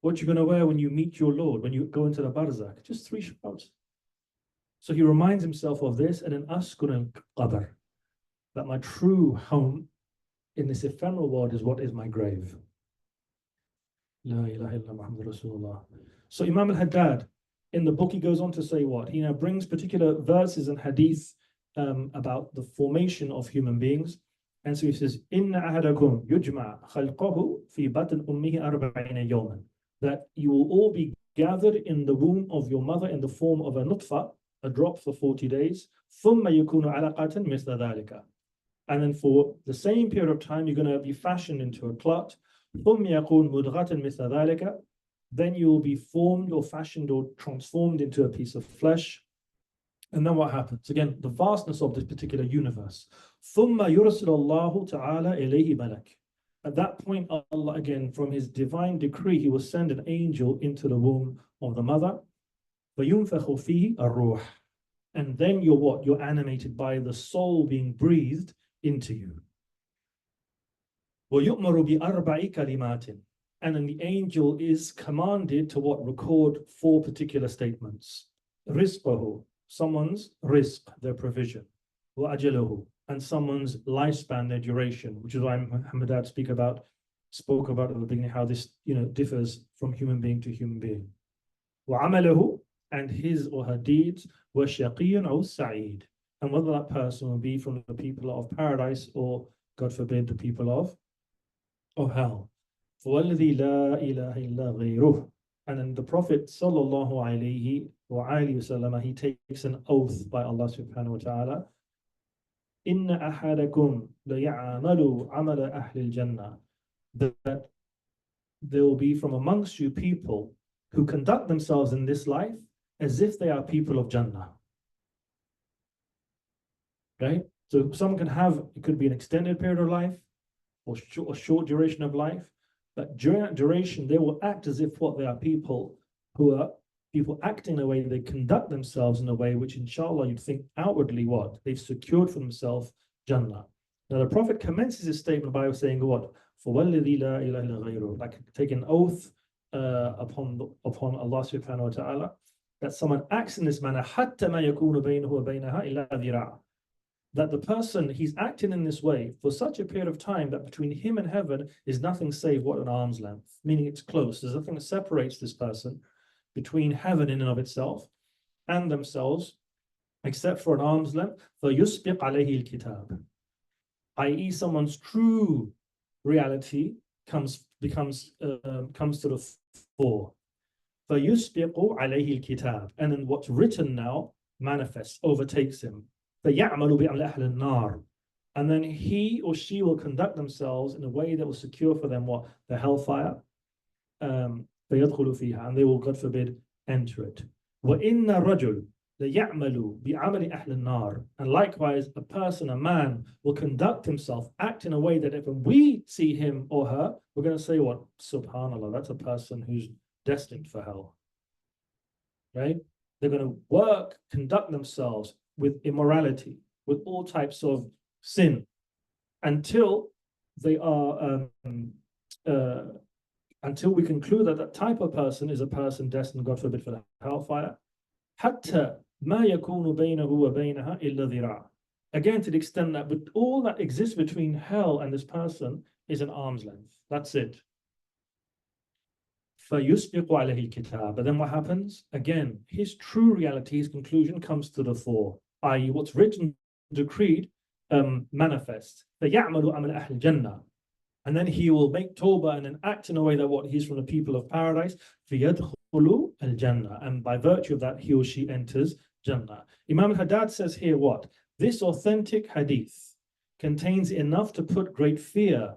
What you're going to wear when you meet your Lord, when you go into the barzakh? Just 3 shrouds. So he reminds himself of this, and then askun al-qabr, that my true home in this ephemeral world is what is my grave. La ilaha illa Muhammad Rasulullah. So Imam al-Haddad, in the book, he goes on to say what? He now brings particular verses and hadith about the formation of human beings. And so he says, Inna ahadakum yujma' khalqahu fi batn ummihi arba'ina yawman. That you will all be gathered in the womb of your mother in the form of a nutfa, a drop for 40 days. ثُمَّ يَكُونُ عَلَقَةً مِثْلَ ذَلِكَ. And then for the same period of time, you're going to be fashioned into a clot. ثُمَّ يَكُونُ مُدْغَةً مِثْلَ ذَلِكَ. Then you will be formed or fashioned or transformed into a piece of flesh. And then what happens? Again, the vastness of this particular universe. ثُمَّ يُرْسِلُ اللَّهُ تَعَالَى إِلَيْهِ مَلَكٍ. At that point, Allah, again, from His divine decree, He will send an angel into the womb of the mother. فَيُنْفَخُ فِيهِ الرُّوحِ. And then you're what? You're animated by the soul being breathed into you. وَيُؤْمَرُ بِأَرْبَعِ كَلِمَاتٍ. And then the angel is commanded to what? Record 4 particular statements. رِزْقَهُ, someone's rizq, their provision. وَأَجَلَهُ, and someone's lifespan, their duration, which is why Muhammad spoke about at the beginning how this differs from human being to human being. وَعَمَلَهُ, and his or her deeds. وَشَقِيٌّ أَوْ سَعِيدٌ, and whether that person will be from the people of paradise or, God forbid, the people of hell. فَوَالَّذِي لَا إِلَهَ إِلَّا غَيْرُهُ. And then the Prophet sallallahu alayhi wa alihi wasallam, he takes an oath by Allah subhanahu wa ta'ala. إِنَّ أَحَدَكُمْ لَيَعْمَلُ عَمَلَ أَهْلِ الْجَنَّةِ. That there will be from amongst you people who conduct themselves in this life as if they are people of Jannah. Right? So someone can have, it could be an extended period of life or a short duration of life, but during that duration, they will act as if what they are people who are people acting in a way, they conduct themselves in a way which, inshallah, you'd think outwardly what? They've secured for themselves Jannah. Now, the Prophet commences his statement by saying what? فَوَالَّذِي لَا إِلَهَ إِلَّا غَيْرُهُ. Like take an oath upon Allah subhanahu wa ta'ala that someone acts in this manner حَتَّى مَا يَكُونُ بَيْنَهُ وَبَيْنَهَا إِلَّا ذِرَاعٌ. That the person, he's acting in this way for such a period of time that between him and heaven is nothing save what, an arm's length, meaning it's close. There's nothing that separates this person between heaven in and of itself and themselves, except for an arm's length. فَيُسْبِقْ عَلَيْهِ الْكِتَابِ, i.e. someone's true reality comes to the fore. فَيُسْبِقُ عَلَيْهِ الْكِتَابِ, and then what's written now manifests, overtakes him. فَيَعْمَلُ بِعَمْلِ أَهْلِ النَّارِ, and then he or she will conduct themselves in a way that will secure for them what? The hellfire. فَيَدْخُلُ فِيهَا, and they will, God forbid, enter it. وَإِنَّ الرَّجُلَ لَيَعْمَلُ بِعَمَلِ أَهْلِ النَّارِ, and likewise a person, a man, will conduct himself, act in a way that if we see him or her, we're going to say what? Subhanallah, that's a person who's destined for hell. Right? They're going to work, conduct themselves with immorality, with all types of sin, until they are until we conclude that that type of person is a person destined, God forbid, for the hellfire. حتى ما يكون بينه وبينها إلا ذراع. Again, to the extent that with all that exists between hell and this person is an arm's length. That's it. فَيُسْبِقُ عَلَيْهِ الْكِتَابِ. But then what happens? Again, his true reality, his conclusion comes to the fore, i.e. what's written, decreed, manifests. فَيَعْمَلُ عَمَلَ أَهْلِ الْجَنَّةِ. And then he will make tawbah and then act in a way that what? He's from the people of paradise. فَيَدْخُلُ الْجَنَّةِ. And by virtue of that, he or she enters Jannah. Imam al-Haddad says here what? This authentic hadith contains enough to put great fear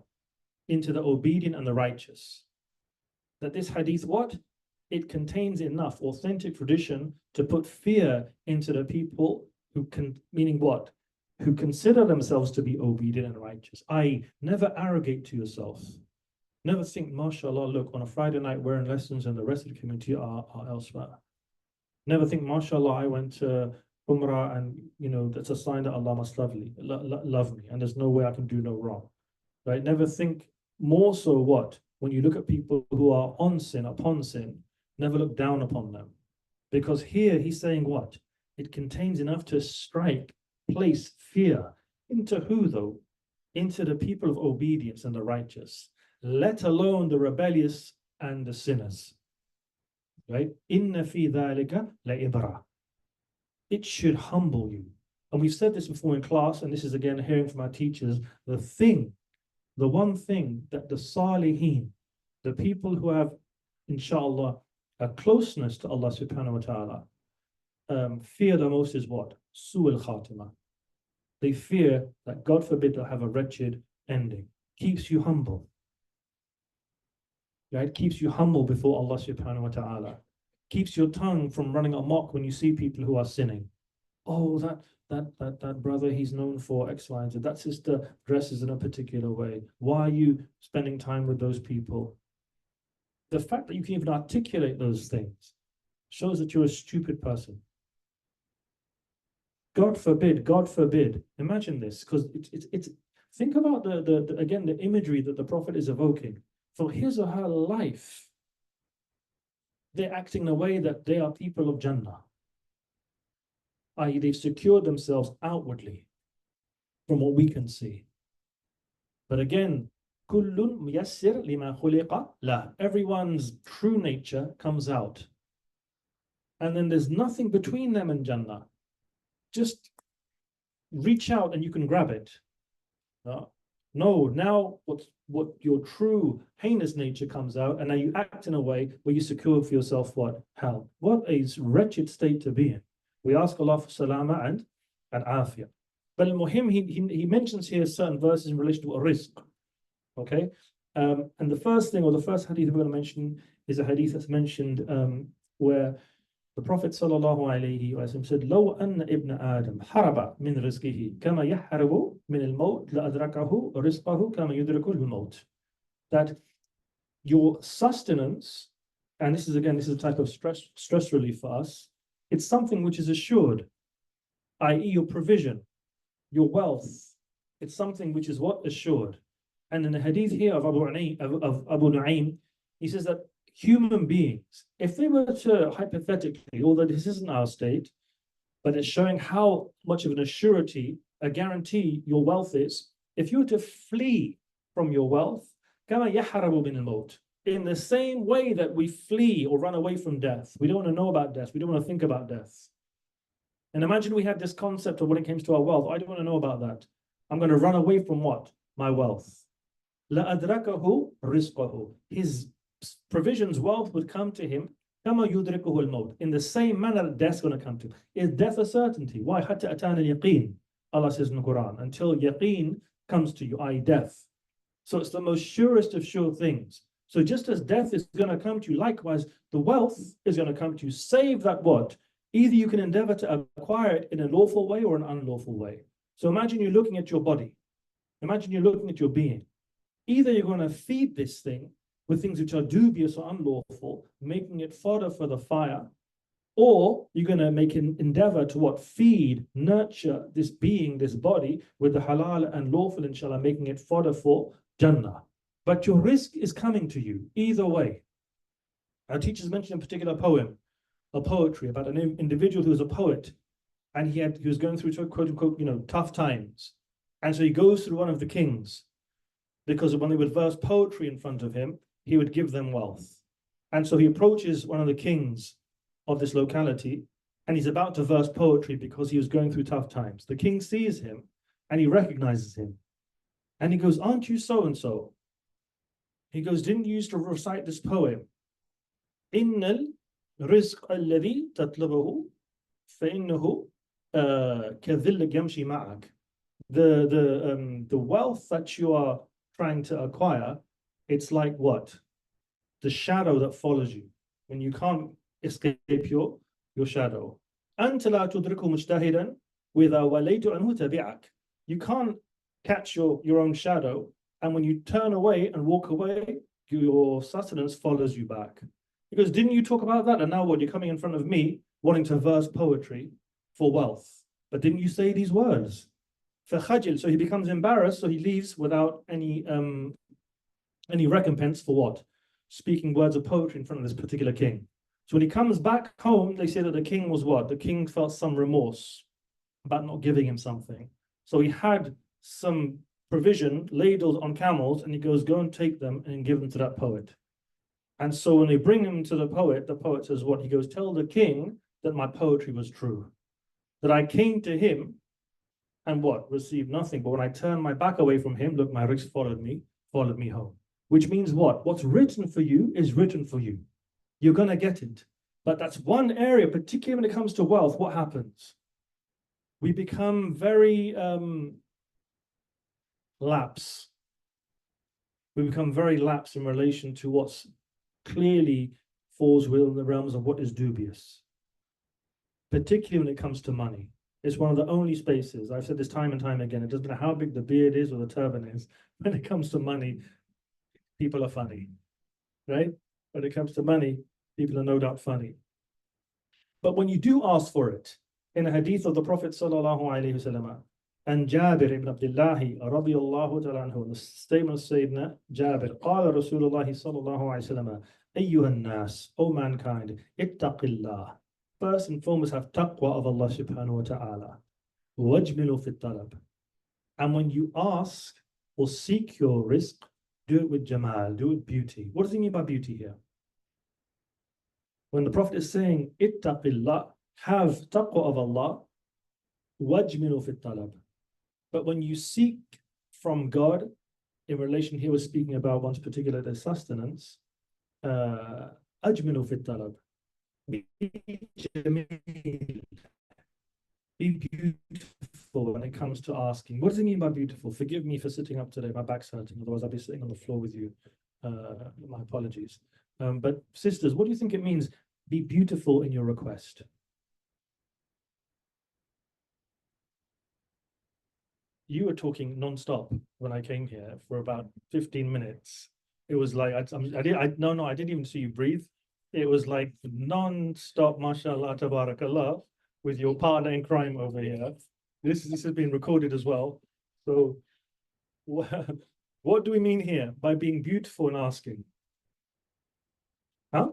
into the obedient and the righteous. That this hadith, what? It contains enough authentic tradition to put fear into the people who can, meaning what? Who consider themselves to be obedient and righteous. I never arrogate to yourself. Never think, mashallah, look, on a Friday night we're in lessons and the rest of the community are elsewhere. Never think, mashallah, I went to Umrah and, that's a sign that Allah must love me and there's no way I can do no wrong. Right? Never think more so what? When you look at people who are on sin, upon sin, never look down upon them. Because here he's saying what? It contains enough to place fear. Into who though? Into the people of obedience and the righteous, let alone the rebellious and the sinners. Right? Inna fi dhalika la'ibra. It should humble you. And we've said this before in class, and this is again hearing from our teachers, the one thing that the Salihin, the people who have, inshallah, a closeness to Allah subhanahu wa ta'ala, fear the most is what? Su'al khatima. They fear that, God forbid, they'll have a wretched ending. Keeps you humble. Right? Keeps you humble before Allah subhanahu wa ta'ala. Keeps your tongue from running amok when you see people who are sinning. Oh, that brother, he's known for X, Y, and Z. That sister dresses in a particular way. Why are you spending time with those people? The fact that you can even articulate those things shows that you're a stupid person. God forbid. Imagine this, because it's think about again the imagery that the Prophet is evoking. For his or her life, they're acting in a way that they are people of Jannah, i.e., they've secured themselves outwardly from what we can see. But again, kullun muyassir lima khuliqa lah. Everyone's true nature comes out. And then there's nothing between them and Jannah. Just reach out and you can grab it. No, now what your true heinous nature comes out, and now you act in a way where you secure for yourself what? Hell. What a wretched state to be in. We ask Allah for salama and afiyah. But al-muhim, he mentions here certain verses in relation to a rizq. Okay? And the first thing, or the first hadith we're going to mention, is a hadith that's mentioned where the Prophet sallallahu alayhi wa sallam said, "Law anna ibn Adam haraba min rizqihi kama yahrabu min al-maut la adrakahu rizqahu kama yudriku al-maut." That your sustenance, and this is a type of stress relief for us. It's something which is assured, i.e., your provision, your wealth. It's something which is what? Assured. And in the hadith here of Abu Nu'aym, he says that human beings, if they were to hypothetically, although this isn't our state, but it's showing how much of an assurity, a guarantee your wealth is, if you were to flee from your wealth, كَمَا يَحْرَبُ مِنَ الْمَوْتِ, in the same way that we flee or run away from death. We don't want to know about death. We don't want to think about death. And imagine we had this concept of when it comes to our wealth. I don't want to know about that. I'm going to run away from what? My wealth. لَأَدْرَكَهُ رِزْقَهُ. His provisions, wealth would come to him كَمَا يُدْرِكُهُ الْمَوْتِ, in the same manner that death's going to come to him. Is death a certainty? Why? حَتَّى أَتَانَ الْيَقِينَ. Allah says in the Quran, until yaqeen comes to you, i.e. death. So it's the most surest of sure things. So just as death is going to come to you, likewise, the wealth is going to come to you, save that what? Either you can endeavor to acquire it in a lawful way or an unlawful way. So imagine you're looking at your body. Imagine you're looking at your being. Either you're going to feed this thing with things which are dubious or unlawful, making it fodder for the fire, or you're going to make an endeavor to what? Feed, nurture this being, this body, with the halal and lawful, inshallah, making it fodder for Jannah. But your risk is coming to you either way. Our teachers mentioned a particular poem, a poetry about an individual who was a poet, and he was going through, quote unquote, tough times. And so he goes through one of the kings, because when they would verse poetry in front of him, he would give them wealth. And so he approaches one of the kings of this locality, and he's about to verse poetry because he was going through tough times. The king sees him and he recognizes him. And he goes, "Aren't you so-and-so?" He goes, "Didn't you used to recite this poem? Innal rizq alladhi tatlubuhu fa'innahu kadhillik yamshi ma'ak." The wealth that you are trying to acquire, it's like what? The shadow that follows you when you can't escape your shadow. أنت لا تدركه مجتهدا وإذا وليت عنه تبعك. You can't catch your own shadow, and when you turn away and walk away, your sustenance follows you back. Because didn't you talk about that? And now what? You're coming in front of me wanting to verse poetry for wealth. But didn't you say these words? فَخَجِل. So he becomes embarrassed, so he leaves without any recompense for what? Speaking words of poetry in front of this particular king. So when he comes back home, they say that the king was what? The king felt some remorse about not giving him something. So he had some provision, ladles on camels, and he goes, "Go and take them and give them to that poet." And so when they bring him to the poet says what? He goes, "Tell the king that my poetry was true, that I came to him and what? Received nothing. But when I turned my back away from him, look, my rizq followed me home." Which means what? What's written for you is written for you. you're going to get it. But that's one area, particularly when it comes to wealth, what happens? We become very lapse. We become very lapse in relation to what's clearly falls within the realms of what is dubious, particularly when it comes to money. It's one of the only spaces, I've said this time and time again, it doesn't matter how big the beard is or the turban is, when it comes to money, people are funny, right? When it comes to money, people are no doubt funny. But when you do ask for it, in a hadith of the Prophet sallallahu alaihi wasallam, and Jabir ibn Abdullah radiyallahu ta'ala anhu, the statement of Sayyidina Jabir, قال رسول الله صلى الله عليه وسلم, أيها الناس, O mankind, اتق الله. First and foremost, have taqwa of Allah subhanahu wa ta'ala. وَاجْمِلُوا فِي الطَّلَبِ. And when you ask or seek your rizq, do it with jamal, do it with beauty. What does he mean by beauty here? When the Prophet is saying, ittaqillah, have taqwa of Allah, wajmilu fit talab. But when you seek from God, in relation here, we're speaking about one's particular sustenance, ajmilu fit talab. Be beautiful when it comes to asking. What does he mean by beautiful? Forgive me for sitting up today, my back's hurting, otherwise I'll be sitting on the floor with you. My apologies. But sisters, what do you think it means? Be beautiful in your request. You were talking non-stop when I came here for about 15 minutes. It was like, I didn't even see you breathe. It was like non-stop, mashallah, tabarakallah, with your partner in crime over here. This has been recorded as well. So what do we mean here by being beautiful and asking? Huh?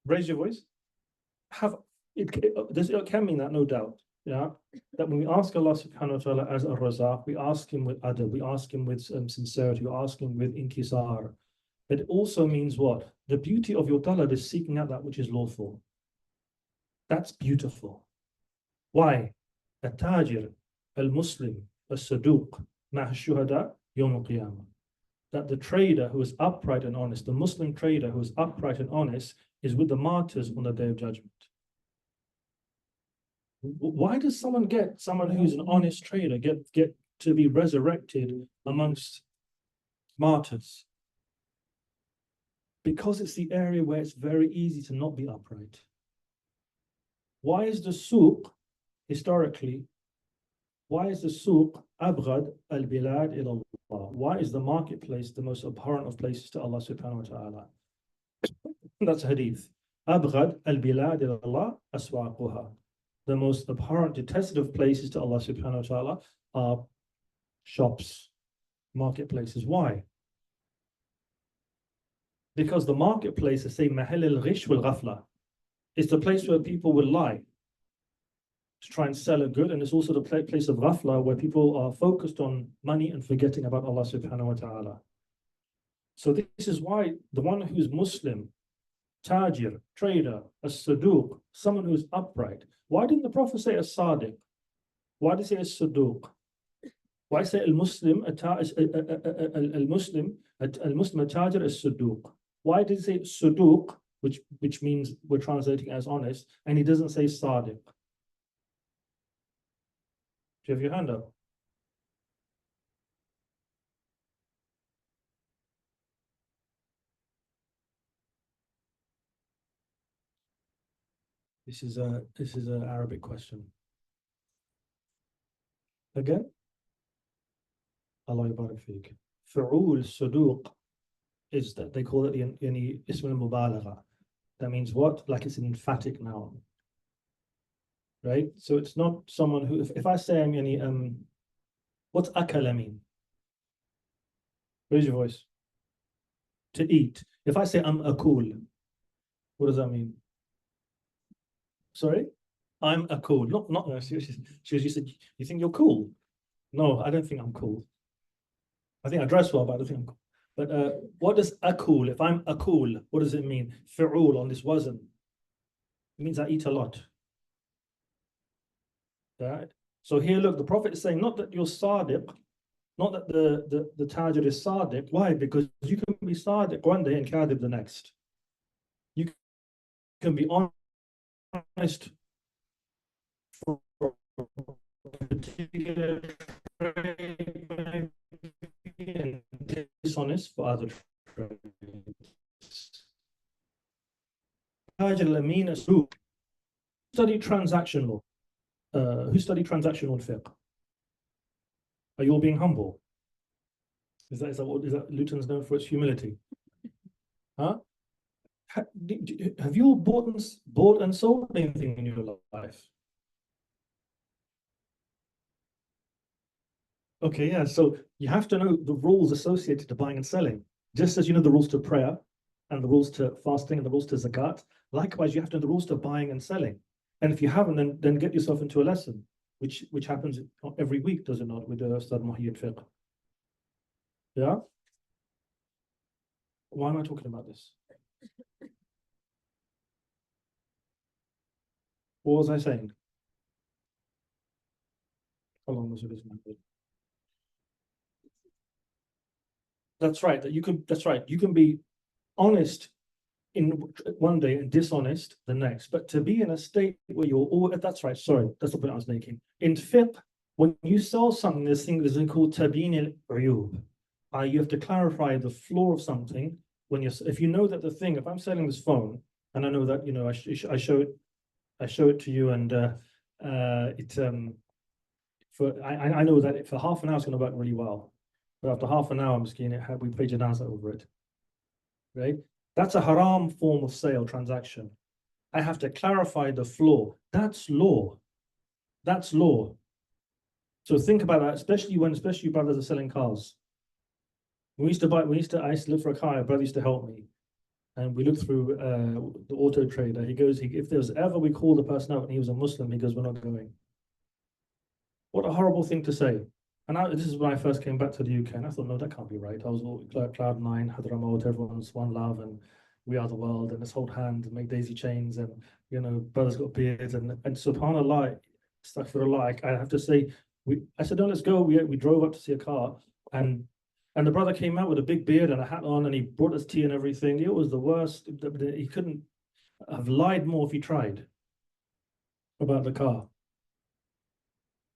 Raise your voice. It can mean that, no doubt. Yeah, that when we ask Allah subhanahu wa ta'ala as Ar-Razaq, we ask him with adab, we ask him with sincerity, we ask him with inkisar. But it also means what? The beauty of your talab is seeking out that which is lawful. That's beautiful. Why? At-tajir, al-Muslim, al-Saduq, ma'a shuhada, yawm al-qiyamah. That the trader who is upright and honest, the Muslim trader who is upright and honest, is with the martyrs on the Day of Judgment. Why does someone who's an honest trader get to be resurrected amongst martyrs? Because it's the area where it's very easy to not be upright. Why is the souq, historically, abghad al-bilad ila Allah? Why is the marketplace the most abhorrent of places to Allah subhanahu wa ta'ala? That's hadith. Abghad al-bilad ila Allah aswaquha. The most abhorrent, detested of places to Allah subhanahu wa ta'ala are shops, marketplaces. Why? Because the marketplace is, say, mahal al-ghish wal-ghafla. It's the place where people will lie to try and sell a good, and it's also the place of ghafla where people are focused on money and forgetting about Allah subhanahu wa ta'ala. So this is why the one who's Muslim, tajir, trader, as-saduq, someone who's upright. Why didn't the Prophet say as-sadiq? Why did he say as-saduq? Why say al-Muslim, al-Muslim, al-tajir as-saduq? Why did he say saduq, which means we're translating as honest, and he doesn't say sadiq? Do you have your hand up? This is an Arabic question. Again? Allah yabarak feek. Fu'ul saduq is that they call it yani ism al-mubalagha. That means what? Like it's an emphatic noun. Right? So it's not someone who, if I say I'm yani, what's akala mean? Raise your voice. To eat. If I say I'm akul, what does that mean? Sorry? I'm akul. Not no, seriously. You said, you think you're cool? No, I don't think I'm cool. I think I dress well, but I don't think I'm cool. But what does akul? If I'm akul, what does it mean? Fi'ul on this wasn't. It means I eat a lot. Right? So here, look, the Prophet is saying not that you're sadiq, not that the tajir is sadiq. Why? Because you can be sadiq one day and kadhib the next. You can be honest for a particular trade and dishonest for other trades. Who studied transaction law? Who studied transactional fiqh? Are you all being humble? Is that Luton's known for its humility? Huh? Have you all bought and sold anything in your life? Okay, yeah. So you have to know the rules associated to buying and selling, just as you know the rules to prayer and the rules to fasting and the rules to zakat. Likewise, you have to know the rules to buying and selling. And if you haven't, then get yourself into a lesson, which happens every week, does it not, with the Ustad Muhyiddin Fiqh? Yeah. Why am I talking about this? What was I saying? How long was it? That's right. That's right. You can be honest in one day and dishonest the next. But to be in a state where you're all, that's right. Sorry, that's the point I was making. In fiqh, when you sell something, there's thing called tabeen al-uyub. You have to clarify the flaw of something when if you know that the thing, if I'm selling this phone and I know that, you know, I show it to you and I know that for half an hour it's going to work really well. But after half an hour, I'm just getting it, we pay janazah over it. Right? That's a haram form of sale transaction. I have to clarify the flaw. That's law. That's law. So think about that, especially brothers are selling cars. I used to look for a car, my brother used to help me. And we looked through the Auto Trader. He goes, if there was ever we called the person out and he was a Muslim, he goes, we're not going. What a horrible thing to say. And this is when I first came back to the UK, and I thought, no, that can't be right. I was all Cloud9, Hadramaut, everyone's one love, and we are the world, and let's hold hands and make daisy chains, and you know, brothers got beards, and subhanallah, astaghfirullah, I have to say, I said, no, let's go. We drove up to see a car, and the brother came out with a big beard and a hat on, and he brought us tea and everything. It was the worst. He couldn't have lied more if he tried about the car.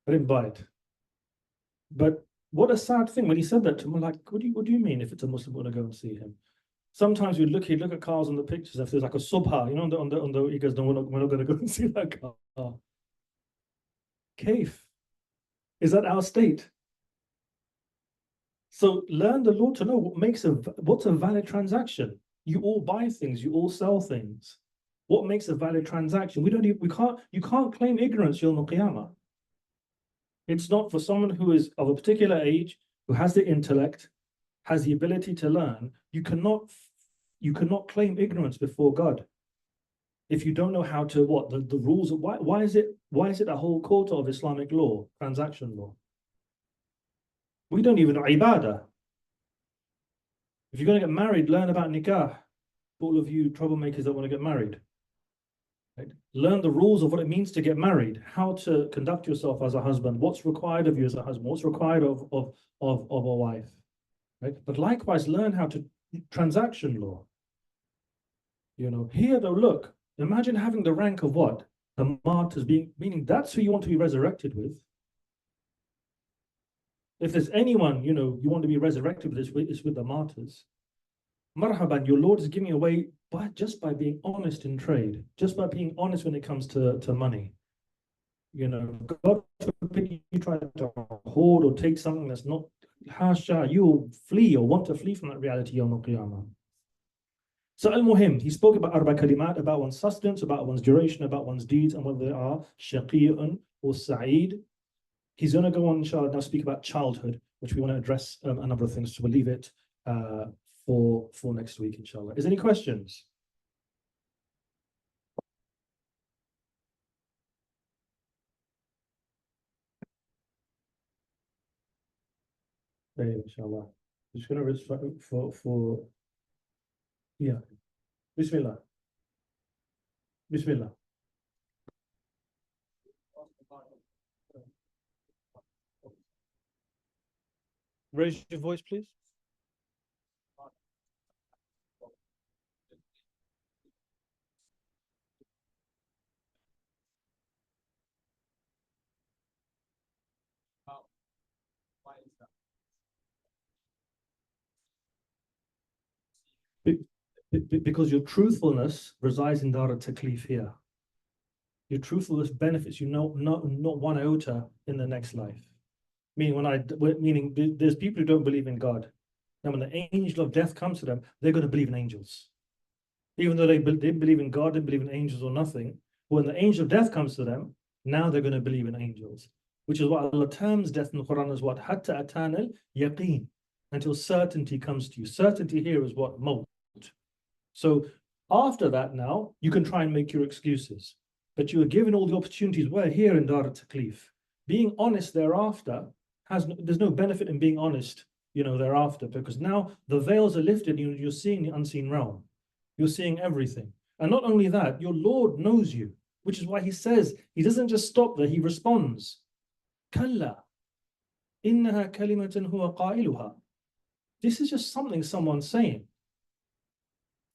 I didn't buy it. But what a sad thing when he said that to me. Like, what do you mean? If it's a Muslim, we're gonna go and see him. Sometimes he'd look at cars on the pictures. If there's like a subha, you know, on the he goes, no, we're not gonna go and see that car. Kaif, is that our state? So learn the law to know what's a valid transaction. You all buy things, you all sell things. What makes a valid transaction? You can't claim ignorance Yawm al-Qiyamah. It's not for someone who is of a particular age, who has the intellect, has the ability to learn. You cannot claim ignorance before God if you don't know how to the rules of why is it a whole quarter of Islamic law, transaction law? We don't even know ibadah. If you're going to get married, learn about nikah. All of you troublemakers that want to get married. Right? Learn the rules of what it means to get married, how to conduct yourself as a husband, what's required of you as a husband, what's required of a wife. Right? But likewise, learn how to transaction law. You know, here though, look, imagine having the rank of what? The martyrs, meaning that's who you want to be resurrected with. If there's anyone, you know, you want to be resurrected with, it's with the martyrs. Marhaban, your Lord is giving away just by being honest in trade, just by being honest when it comes to money. You know, God forbid you try to hoard or take something that's not hasha, you'll flee or want to flee from that reality on Qiyamah. So al-Muhim, he spoke about arba kalimat, about one's sustenance, about one's duration, about one's deeds, and whether they are shaqiyun or sa'id. He's going to go on, inshallah, now speak about childhood, which we want to address a number of things, so we'll leave it for next week, inshallah. Is there any questions? Okay, inshallah. Just going to respect for yeah. Bismillah. Bismillah. Raise your voice, please. Because your truthfulness resides in Dar al-Taklif here. Your truthfulness benefits you not one iota in the next life. Meaning there's people who don't believe in God. And when the angel of death comes to them, they're going to believe in angels. Even though they believe in God, they believe in angels or nothing. When the angel of death comes to them, now they're going to believe in angels. Which is what Allah terms death in the Quran as what? Hatta atanal yaqeen. Until certainty comes to you. Certainty here is what? Maut. So after that now, you can try and make your excuses. But you are given all the opportunities. We're here in Dar al-Taklif. Being honest thereafter, there's no benefit in being honest, thereafter, because now the veils are lifted, you're seeing the unseen realm. You're seeing everything. And not only that, your Lord knows you, which is why he says, he doesn't just stop there, he responds. Kalla, innaha kalimatun huwa qailuha. This is just something someone's saying.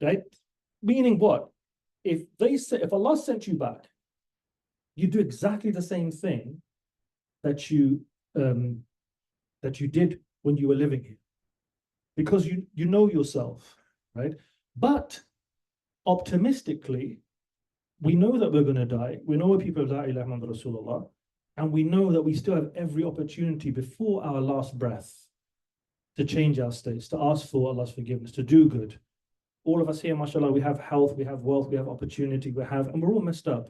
Right? Meaning what? If Allah sent you back, you do exactly the same thing that you did when you were living here, because you know yourself, right? But optimistically, we know that we're going to die. We know we're people of La ilaha illallah Rasulullah, and we know that we still have every opportunity before our last breath to change our states, to ask for Allah's forgiveness, to do good. All of us here, mashallah, we have health, we have wealth, we have opportunity, and we're all messed up.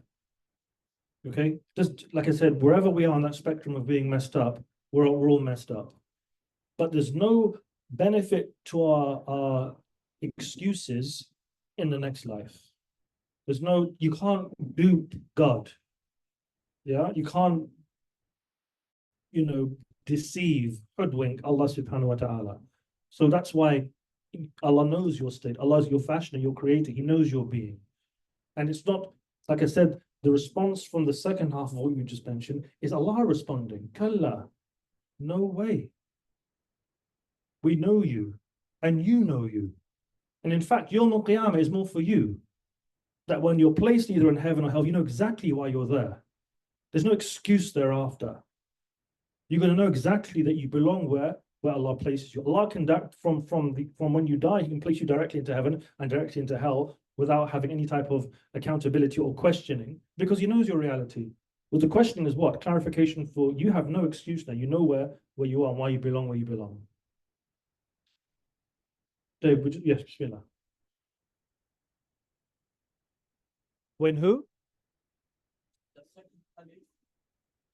Okay, just like I said, wherever we are on that spectrum of being messed up, we're all messed up. But there's no benefit to our excuses in the next life. You can't do God. Yeah, you can't, deceive, hoodwink Allah subhanahu wa ta'ala. So that's why Allah knows your state. Allah is your fashioner, your creator. He knows your being. And it's not, like I said, the response from the second half of what you just mentioned is Allah responding. Kalla, no way. We know you, and you know you. And in fact, Yawm al-Qiyamah is more for you. That when you're placed either in heaven or hell, you know exactly why you're there. There's no excuse thereafter. You're going to know exactly that you belong where Allah places you. Allah can, from when you die, He can place you directly into heaven and directly into hell without having any type of accountability or questioning, because He knows your reality. Well, the questioning is what? Clarification for you have no excuse now. You know where you are and why you belong where you belong. Dave, yes, Bismillah. When who? The second hadith,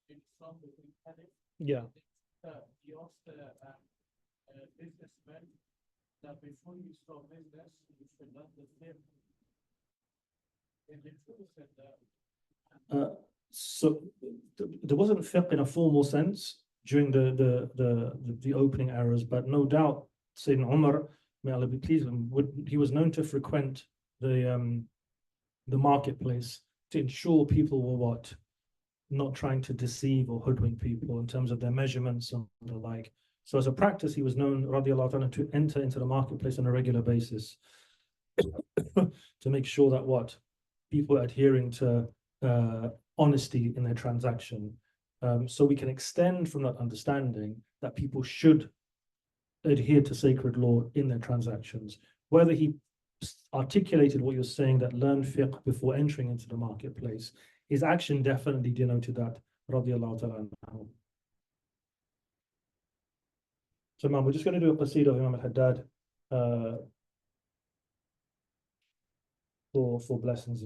in some of the hadith, Yeah. he asked a businessman that before you start business, you should not the him. And the truth said that. So there wasn't fiqh in a formal sense during the opening eras, but no doubt Sayyidina Umar, may Allah be pleased with him, he was known to frequent the marketplace to ensure people were not trying to deceive or hoodwink people in terms of their measurements and the like. So as a practice, he was known, radiallahu ta'ala, to enter into the marketplace on a regular basis to make sure that people are adhering to honesty in their transaction. So we can extend from that understanding that people should adhere to sacred law in their transactions. Whether he articulated what you're saying, that learn fiqh before entering into the marketplace, his action definitely denoted that, radiallahu ta'ala anhu. So, man, we're just going to do a qasida of Imam al-Haddad for blessings.